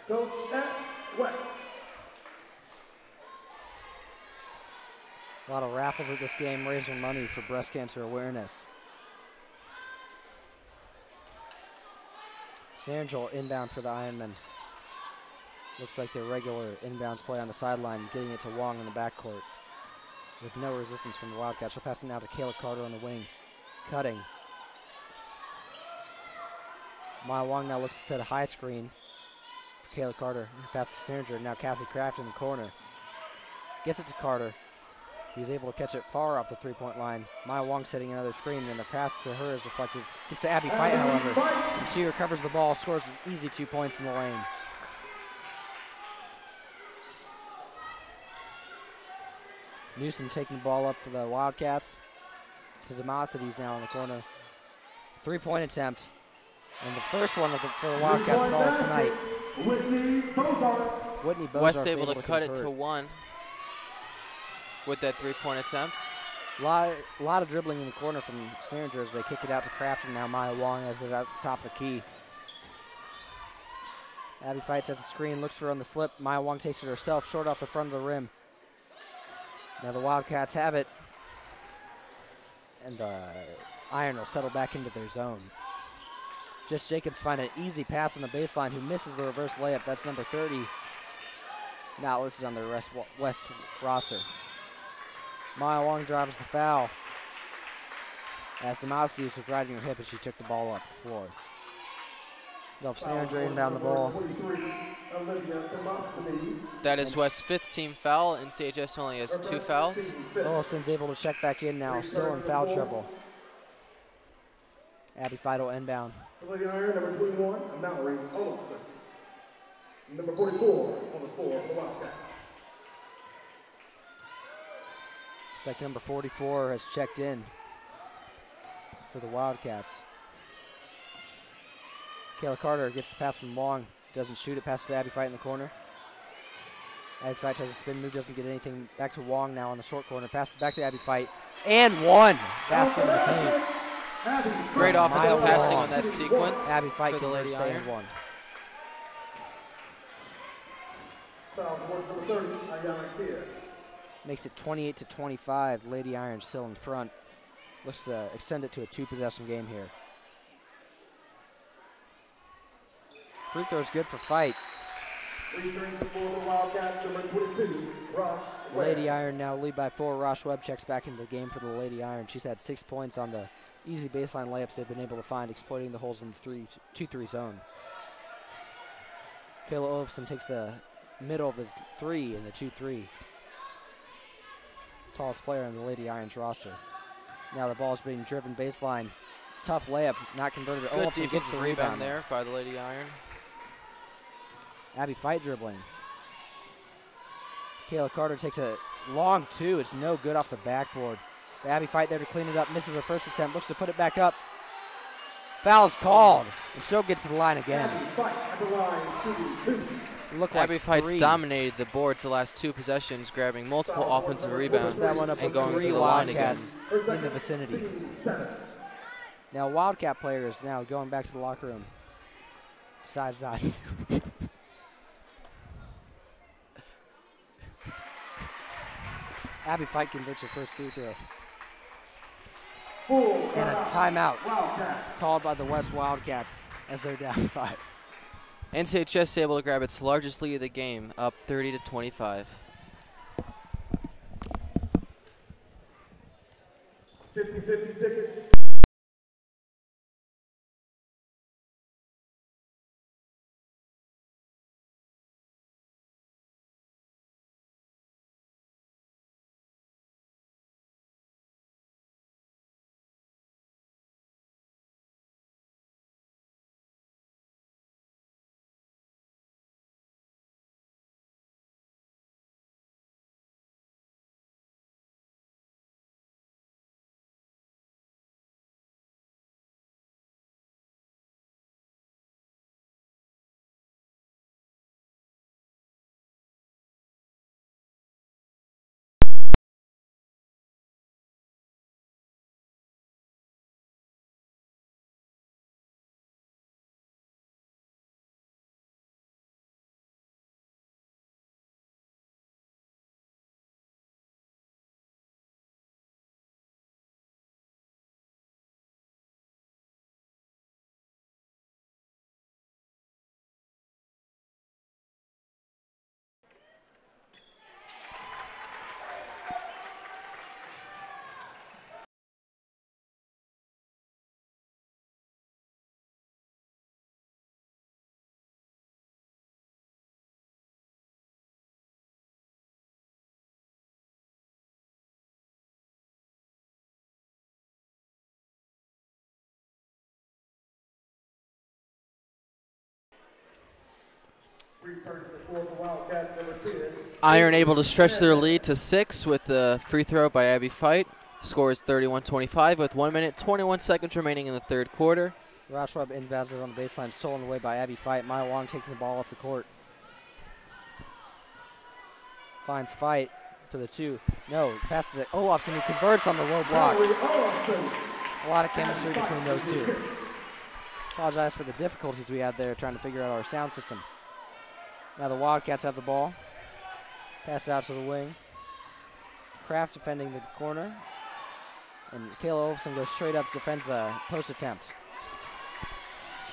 Coach X West. A lot of raffles at this game, raising money for breast cancer awareness. Sandrel inbound for the Ironmen. Looks like their regular inbounds play on the sideline, getting it to Wong in the backcourt. With no resistance from the Wildcats. She'll pass it now to Kayla Carter on the wing. Cutting. Maya Wong now looks to set a high screen for Kayla Carter. Passes to Sandra. Now Cassie Kraft in the corner. Gets it to Carter. He was able to catch it far off the three-point line. Maya Wong setting another screen, and the pass to her is deflected. Gets to Abby Fight, however. And she recovers the ball, scores an easy 2 points in the lane. Newsom taking the ball up for the Wildcats. To Demosides now in the corner. 3-point attempt. And the first one for the Wildcats falls tonight. Whitney Bozarth. West able to cut it to 1 with that 3-point attempt. A lot of dribbling in the corner from Sandra as they kick it out to Kraft, and now Maya Wong as they're at the top of the key. Abby Fight sets the screen, looks for her on the slip. Maya Wong takes it herself, short off the front of the rim. Now the Wildcats have it, and Iron will settle back into their zone. Jess Jacobs find an easy pass on the baseline, who misses the reverse layup. That's number 30, not listed on the West roster. Maya Wong drives the foul as Demosides was riding her hip as she took the ball up the floor. Dolph Sandra inbound the ball. That is West's 5th team foul. NCHS only has 2 fouls. Olafson's able to check back in now, still in foul trouble. Abby Fight will inbound. Number 21, Mallory Olafson. Number 44 on the floor for the Wildcats. Looks like number 44 has checked in for the Wildcats. Kayla Carter gets the pass from Wong, doesn't shoot it, passes to Abby Fight in the corner. Abby Fight tries a spin move, doesn't get anything. Back to Wong now on the short corner, passes back to Abby Fight, and one! Basket in the paint. Great offensive passing on that sequence Abby Fight for the Lady Iron. One. Makes it 28-25. Lady Iron still in front. Looks to extend it to a 2-possession game here. Free throw is good for Fight. Lady Iron now lead by 4. Rosh Webb checks back into the game for the Lady Iron. She's had 6 points on the easy baseline layups they've been able to find, exploiting the holes in the 2-3 zone. Kayla Olafson takes the middle of the 3 in the 2-3. Tallest player on the Lady Irons roster. Now the ball is being driven baseline. Tough layup, not converted. Good Olafson gets the rebound there by the Lady Iron. Abby Fight dribbling. Kayla Carter takes a long 2. It's no good off the backboard. The Abby Fight there to clean it up. Misses her first attempt. Looks to put it back up. Foul's called. And so gets to the line again. Abby Fight's dominated the boards the last 2 possessions, grabbing multiple offensive rebounds and going to the line again. In the vicinity. Now Wildcat players now going back to the locker room. Side. Abby Fight converts her first free throw. And a timeout called by the West Wildcats as they're down 5. NCHS able to grab its largest lead of the game, up 30-25. 50-50 tickets. Iron able to stretch their lead to 6 with the free throw by Abby Fight. Score is 31-25 with 1 minute, 21 seconds remaining in the third quarter. Roush Webb inbounds it on the baseline, stolen away by Abby Fight. Maya Wong taking the ball up the court. Finds Fight for the 2. No, passes it. Olofsson, who converts on the low block. A lot of chemistry between those two. Apologize for the difficulties we had there trying to figure out our sound system. Now the Wildcats have the ball. Pass it out to the wing. Kraft defending the corner. And Kayla Olofsson goes straight up, defends the post attempt.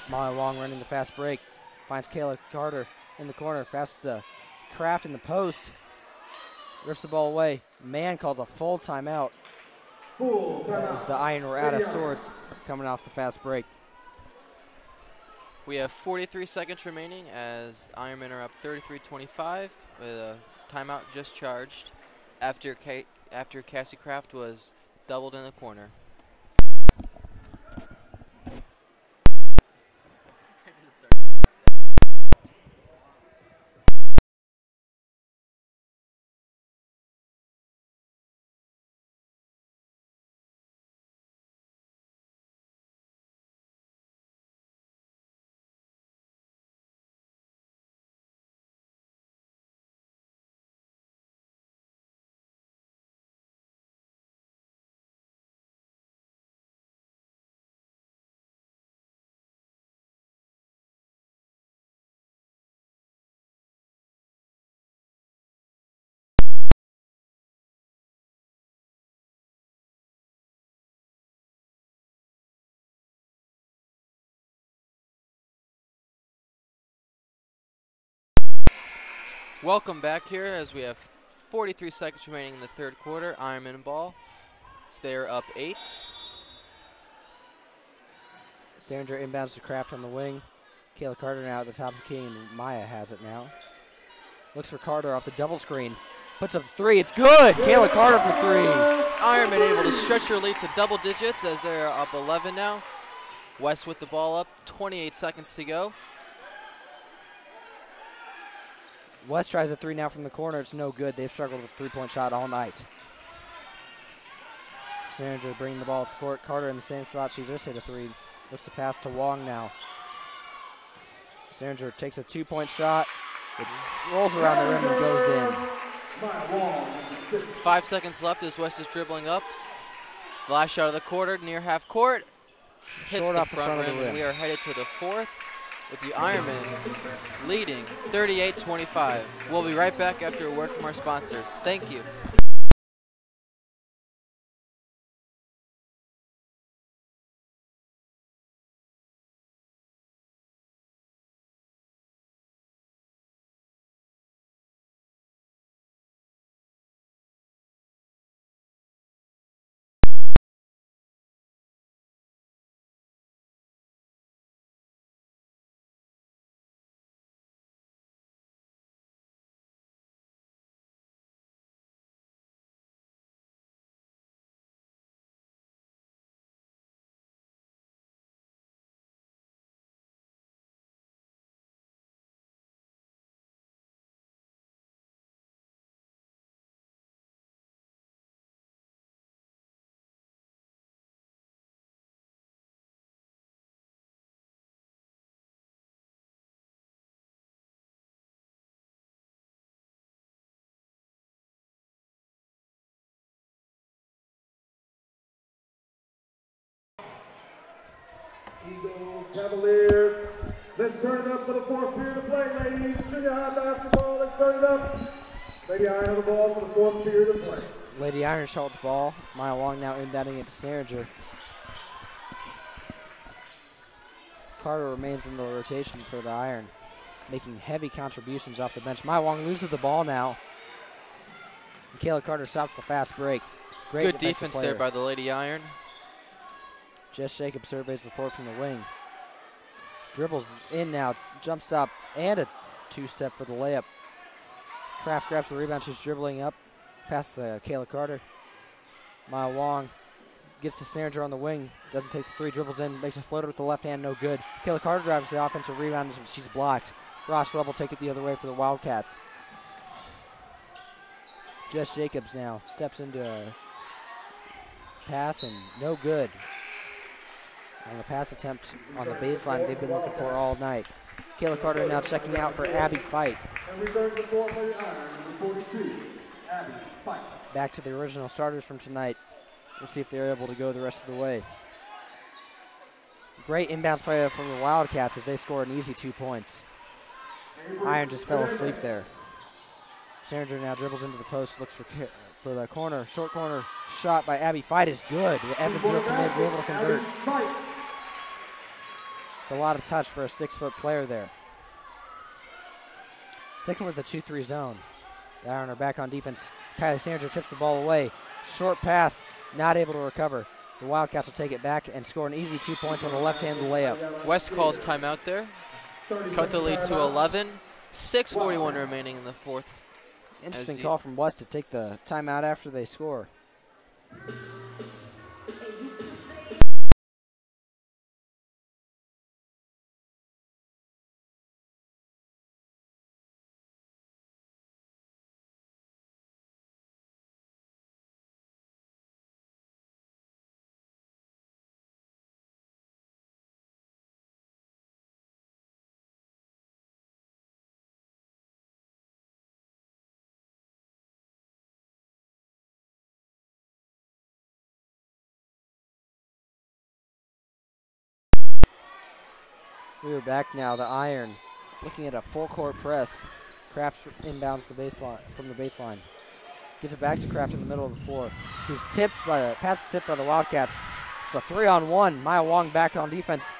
Maya Wong running the fast break. Finds Kayla Carter in the corner. Passes to Kraft in the post. Rips the ball away. Man calls a full timeout. As the Iron were out of sorts coming off the fast break. We have 43 seconds remaining as Ironmen are up 33-25 with a timeout just charged after Cassie Kraft was doubled in the corner. Welcome back here as we have 43 seconds remaining in the third quarter. Ironman ball. So they're up 8. Sandra inbounds to Kraft on the wing. Kayla Carter now at the top of the key, and Maya has it now. Looks for Carter off the double screen. Puts up 3. It's good! Kayla Carter for 3. Ironman able to stretch their lead to double digits as they're up 11 now. West with the ball up. 28 seconds to go. West tries a 3 now from the corner. It's no good. They've struggled with a three-point shot all night. Sandra bringing the ball up the court. Carter in the same spot. She just hit a 3. Looks to pass to Wong now. Sandra takes a 2-point shot. It rolls around the rim and goes in. 5 seconds left as West is dribbling up. Last shot of the quarter near half court. Hits Short the off the front of the rim. And we are headed to the fourth with the Ironmen leading 38-25. We'll be right back after a word from our sponsors. Thank you. Eagles, Cavaliers. Let's turn it up for the fourth period of play, ladies. Junior high basketball, let's turn it up. Lady Iron on the ball for the fourth period of play. Lady Iron shot the ball. Maya Wong now inbounding it to Saringer. Carter remains in the rotation for the Iron, making heavy contributions off the bench. Maya Wong loses the ball now. Kayla Carter stops the fast break. Great Good defense there by the Lady Iron. Jess Jacobs surveys the floor from the wing. Dribbles in now, jumps up, and a 2-step for the layup. Kraft grabs the rebound. She's dribbling up past the Kayla Carter. Maya Wong gets to Sandra on the wing. Doesn't take the 3, dribbles in, makes a floater with the left hand, no good. Kayla Carter drives the offensive rebound. She's blocked. Ross Rubble take it the other way for the Wildcats. Jess Jacobs now steps into a pass and no good. On the pass attempt on the baseline they've been looking for all night. Kayla Carter now checking out for Abby Fight. Back to the original starters from tonight. We'll see if they're able to go the rest of the way. Great inbounds play from the Wildcats as they score an easy 2 points. Iron just fell asleep there. Sandra now dribbles into the post, looks for the corner. Short corner shot by Abby Fight is good. Evansville commit, able to convert. It's a lot of touch for a 6-foot player there. Second with a 2-3 zone. The Iron are back on defense. Kylie Sandra tips the ball away. Short pass, not able to recover. The Wildcats will take it back and score an easy 2 points on the left-hand layup. West calls timeout there. Cut the lead to 11. 6:41 remaining in the fourth. Interesting call from West to take the timeout after they score. We are back now. The Iron looking at a full court press. Kraft inbounds the baseline from the baseline. Gets it back to Kraft in the middle of the floor. Who's pass is tipped by the Wildcats. It's a 3-on-1. Maya Wong back on defense.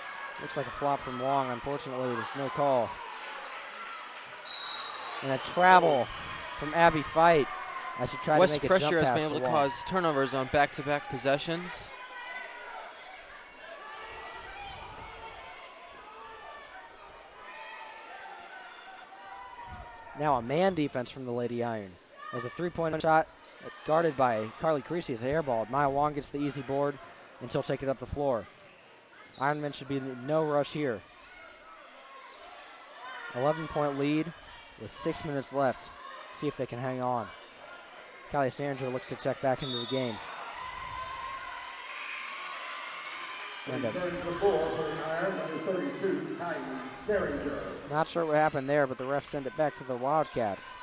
Looks like a flop from Wong. Unfortunately, there's no call. And a travel from Abby Fight as she tried to make a jump pass. West pressure has been able to cause turnovers on back-to-back possessions. Now a man defense from the Lady Iron. As a 3-point shot guarded by Carly Creasy is airballed. Maya Wong gets the easy board and she'll take it up the floor. Ironmen should be in no rush here. 11-point lead with 6 minutes left. See if they can hang on. Kylie Stanger looks to check back into the game. And not sure what happened there, but the ref sent it back to the Wildcats.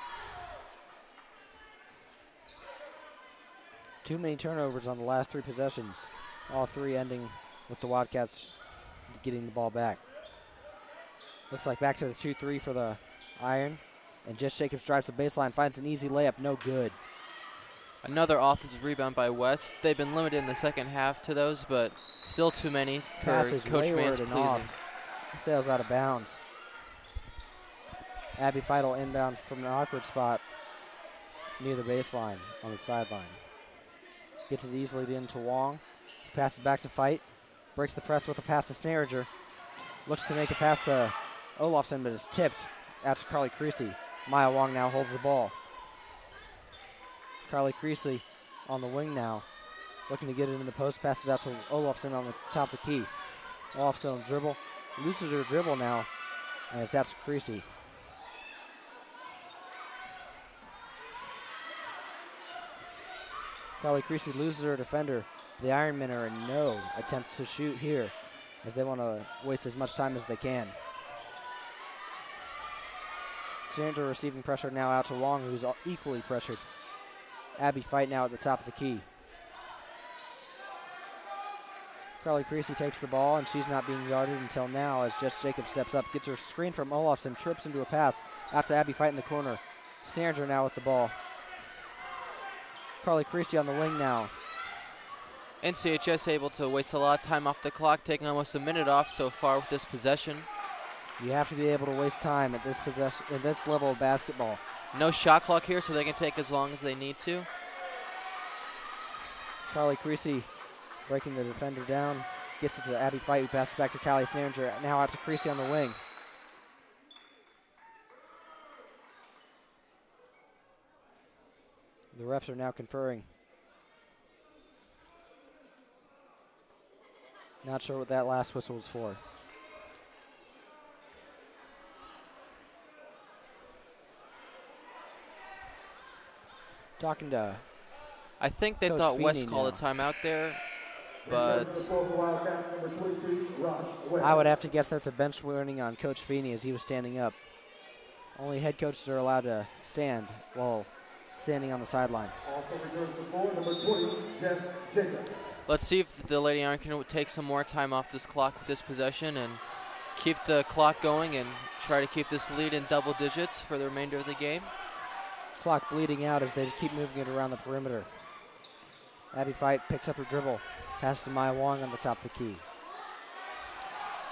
Too many turnovers on the last 3 possessions. All 3 ending with the Wildcats getting the ball back. Looks like back to the 2-3 for the Iron. And Jess Jacobs drives the baseline, finds an easy layup, no good. Another offensive rebound by West. They've been limited in the second half to those, but still too many for Coach Mann's pleasing. Sails out of bounds. Abby Feidel inbound from an awkward spot near the baseline on the sideline. Gets it easily into Wong. Passes back to Fight. Breaks the press with a pass to Snaringer. Looks to make a pass to Olofsson, but it's tipped out to Carly Creasy. Maya Wong now holds the ball. Carly Creasy on the wing now. Looking to get it in the post. Passes out to Olofsson on the top of the key. Olofsson dribble. Loses her dribble now. And it's out to Creasy. Carly Creasy loses her defender. The Ironmen are in no attempt to shoot here as they want to waste as much time as they can. Sandra receiving pressure now out to Wong, who's equally pressured. Abby Fight now at the top of the key. Carly Creasy takes the ball, and she's not being guarded until now as Jess Jacobs steps up, gets her screen from Olofsson, trips into a pass out to Abby Fight in the corner. Sandra now with the ball. Carly Creasy on the wing now. NCHS able to waste a lot of time off the clock, taking almost a minute off so far with this possession. You have to be able to waste time at this level of basketball. No shot clock here, so they can take as long as they need to. Carly Creasy breaking the defender down. Gets it to Abby Fight, who passes back to Kylie Snaringer. Now out to Creasy on the wing. The refs are now conferring. Not sure what that last whistle was for. Talking to I think they Coach thought Feeney West called a now. timeout there, but I would have to guess that's a bench warning on Coach Feeney as he was standing up. Only head coaches are allowed to stand while standing on the sideline. Let's see if the Lady Iron can take some more time off this clock with this possession and keep the clock going and try to keep this lead in double digits for the remainder of the game. Clock bleeding out as they keep moving it around the perimeter. Abby Fight picks up her dribble, passes to Maya Wong on the top of the key.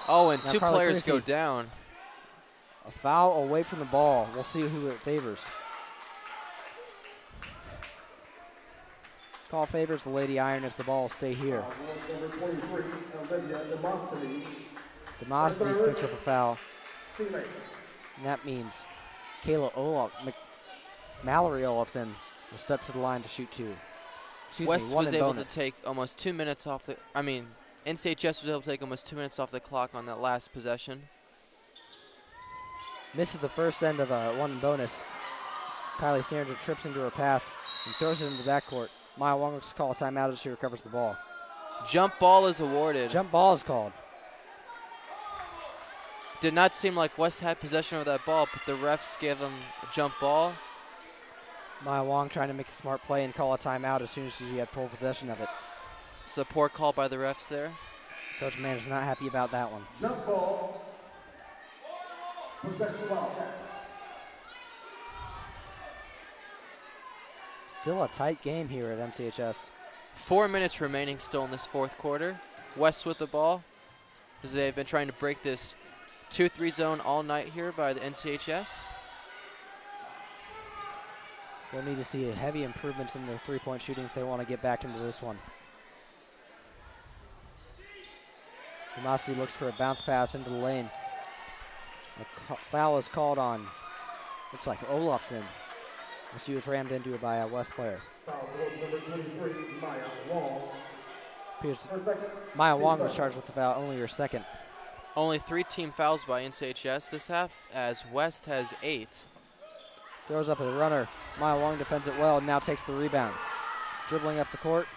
Oh, and now two Carly players Creasy. go down. A foul away from the ball. We'll see who it favors. Call favors the Lady Iron as the ball will stay here. Demosthenes picks up a foul. And that means Mallory Olafson will step to the line to shoot two. West was able to take almost 2 minutes off the, NCHS was able to take almost 2 minutes off the clock on that last possession. Misses the first end of a one bonus. Kylie Sandra trips into her pass and throws it into the backcourt. Maya Wong looks to call a timeout as she recovers the ball. Jump ball is awarded. Jump ball is called. Did not seem like West had possession of that ball, but the refs gave them a jump ball. Maya Wong trying to make a smart play and call a timeout as soon as she had full possession of it. It's a poor call by the refs there. Coach Mann is not happy about that one. Jump ball. Possession Wildcats. Still a tight game here at NCHS. 4 minutes remaining still in this fourth quarter. West with the ball as they've been trying to break this 2-3 zone all night here by the NCHS. They'll need to see heavy improvements in their three-point shooting if they want to get back into this one. Demasi looks for a bounce pass into the lane. A foul is called on, looks like Olafson, as she was rammed into it by a West player. Maya Wong was charged with the foul, only her second. Only 3 team fouls by NCHS this half, as West has 8. Throws up a runner. Maya Wong defends it well and now takes the rebound. Dribbling up the court.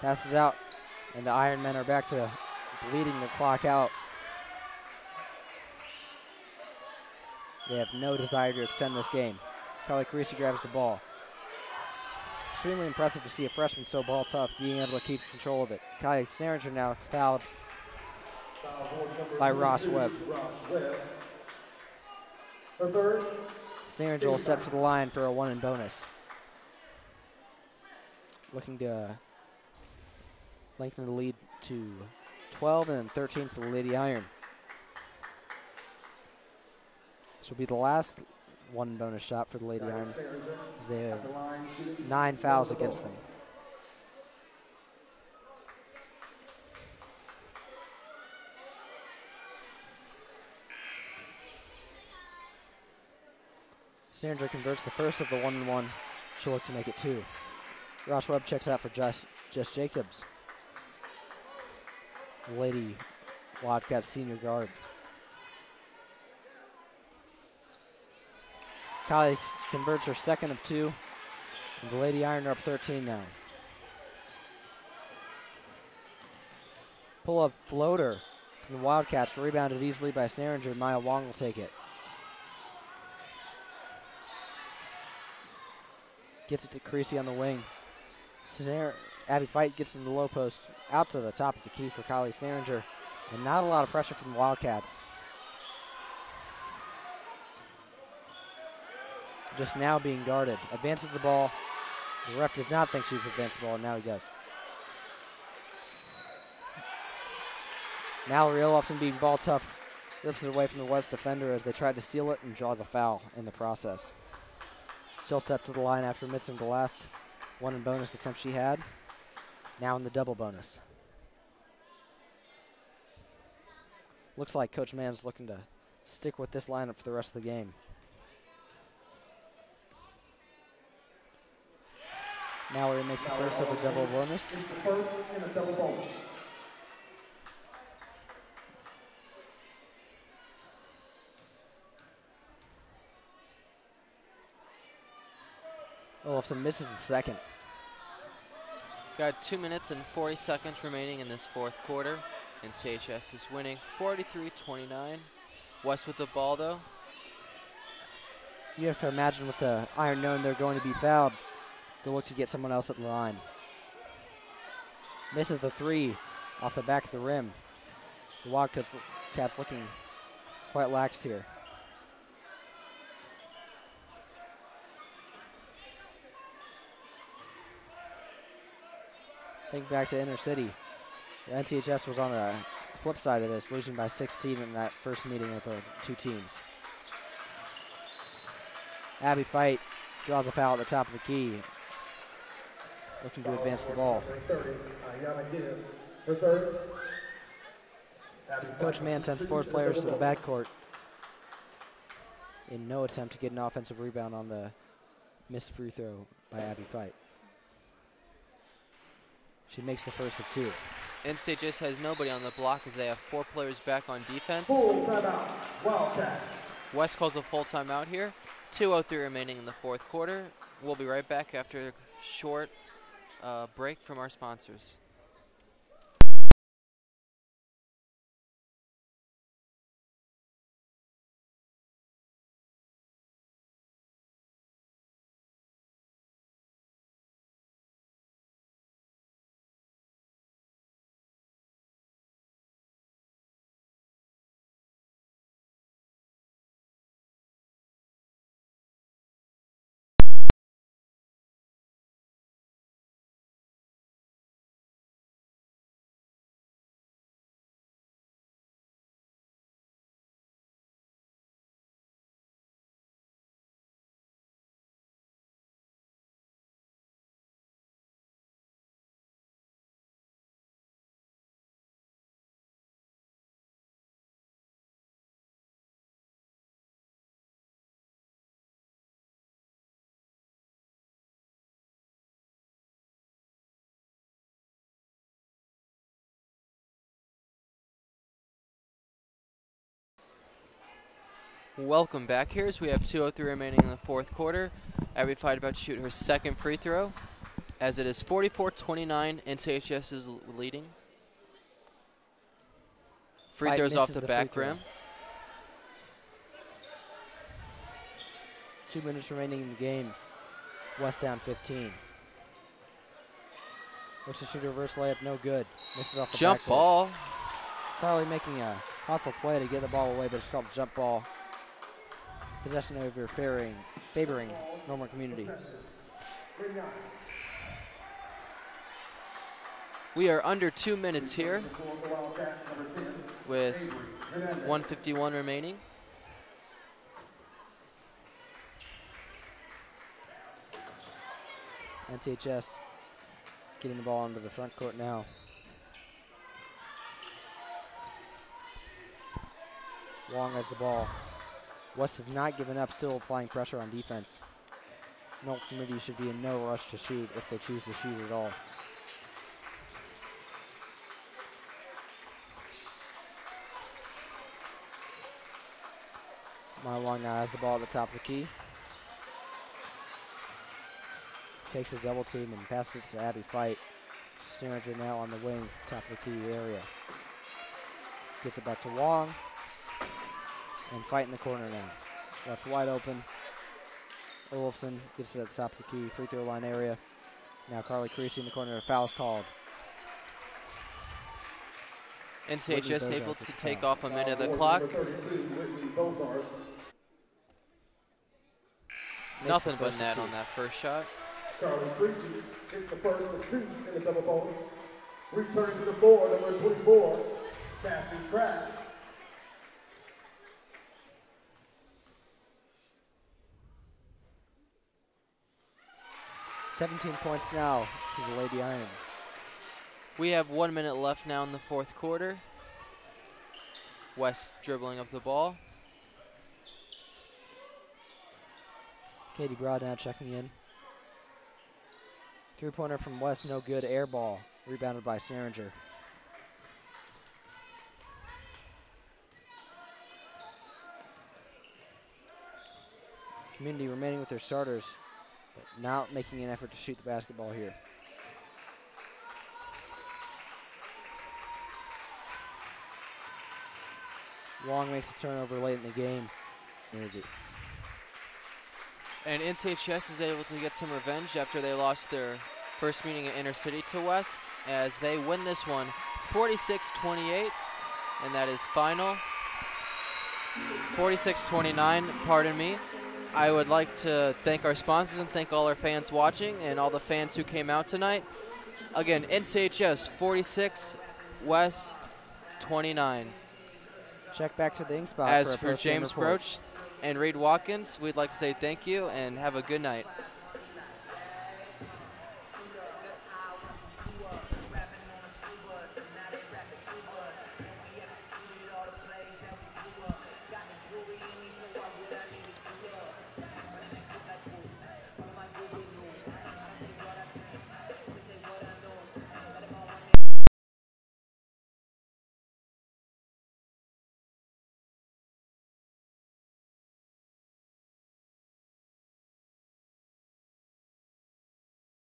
Passes out, and the Ironmen are back to bleeding the clock out. They have no desire to extend this game. Carly Creasy grabs the ball. Extremely impressive to see a freshman so ball tough being able to keep control of it. Kylie Saringer now fouled by Ross Webb. Saringer will step to the line for a one and bonus. Looking to lengthen the lead to 12 and 13 for the Lady Iron. This will be the last one bonus shot for the Lady Iron, as they have 9 fouls against them. Sandra converts the first of the 1-and-1. She'll look to make it 2. Ross Webb checks out for Jess Jacobs, the Lady Wildcats senior guard. Kylie converts her second of 2, and the Lady Iron are up 13 now. Pull-up floater from the Wildcats, rebounded easily by Saringer. Maya Wong will take it. Gets it to Creasy on the wing. Abby Fight gets in the low post, out to the top of the key for Kylie Saringer, and not a lot of pressure from the Wildcats. Just now being guarded. Advances the ball. The ref does not think she's advanced the ball, and now he does. Mallory Olafson being ball tough, rips it away from the West defender as they tried to steal it and draws a foul in the process. Still step to the line after missing the last one and bonus attempt she had. Now in the double bonus. Looks like Coach Mann's looking to stick with this lineup for the rest of the game. Mallory makes the first of a double bonus. Olafson misses the second. Got 2 minutes and 40 seconds remaining in this fourth quarter. NCHS is winning 43-29. West with the ball, though. You have to imagine with the Iron knowing they're going to be fouled, they'll look to get someone else at the line. Misses the three off the back of the rim. The Wildcats looking quite laxed here. Think back to Inner City. The NCHS was on the flip side of this, losing by 16 in that first meeting of the two teams. Abby Fight draws a foul at the top of the key, looking to advance the ball. Coach Mann sends 4 players to the backcourt in no attempt to get an offensive rebound on the missed free throw by Abby Fight. She makes the first of 2. NCHS has nobody on the block as they have 4 players back on defense. West calls a full timeout here. 2:03 remaining in the fourth quarter. We'll be right back after a short break from our sponsors. Welcome back here as we have 2:03 remaining in the fourth quarter. Abby Fight about to shoot her second free throw as it is 44-29. NCHS is leading. Free throws off the back rim. 2 minutes remaining in the game. West down 15. Looks to shoot a reverse layup, no good. Misses off the jump backboard. Ball. Carly making a hustle play to get the ball away, but it's called jump ball. Possession over favoring Normal Community. We are under 2 minutes here with 1:51 remaining. NCHS getting the ball into the front court now. Wong has the ball. West has not given up, still applying pressure on defense. Normal Community should be in no rush to shoot if they choose to shoot at all. Maya Long now has the ball at the top of the key. Takes a double team and passes it to Abby Fight. Snaringer now on the wing, top of the key area. Gets it back to Wong. And Fight in the corner now. Left wide open. Olafson gets it at the top of the key, free throw line area. Now Carly Creasy in the corner, foul's called. NCHS able to take off a minute of the clock. Nothing but net on that first shot. Carly Creasy hits the first of 2 in the double bonus. Return to the floor, number 24, Cassie Pratt. 17 points now to the Lady Iron. We have 1 minute left now in the fourth quarter. West dribbling of the ball. Katie Broad now checking in. Three-pointer from West, no good. Air ball, rebounded by Snaringer. Community remaining with their starters. But not making an effort to shoot the basketball here. Long makes a turnover late in the game. And NCHS is able to get some revenge after they lost their first meeting at Intercity to West, as they win this one 46-28, and that is final. 46-29, pardon me. I would like to thank our sponsors and thank all our fans watching and all the fans who came out tonight. Again, NCHS 46, West 29. Check back to the Inkspot. As for James Broach and Reed Watkins, we'd like to say thank you and have a good night.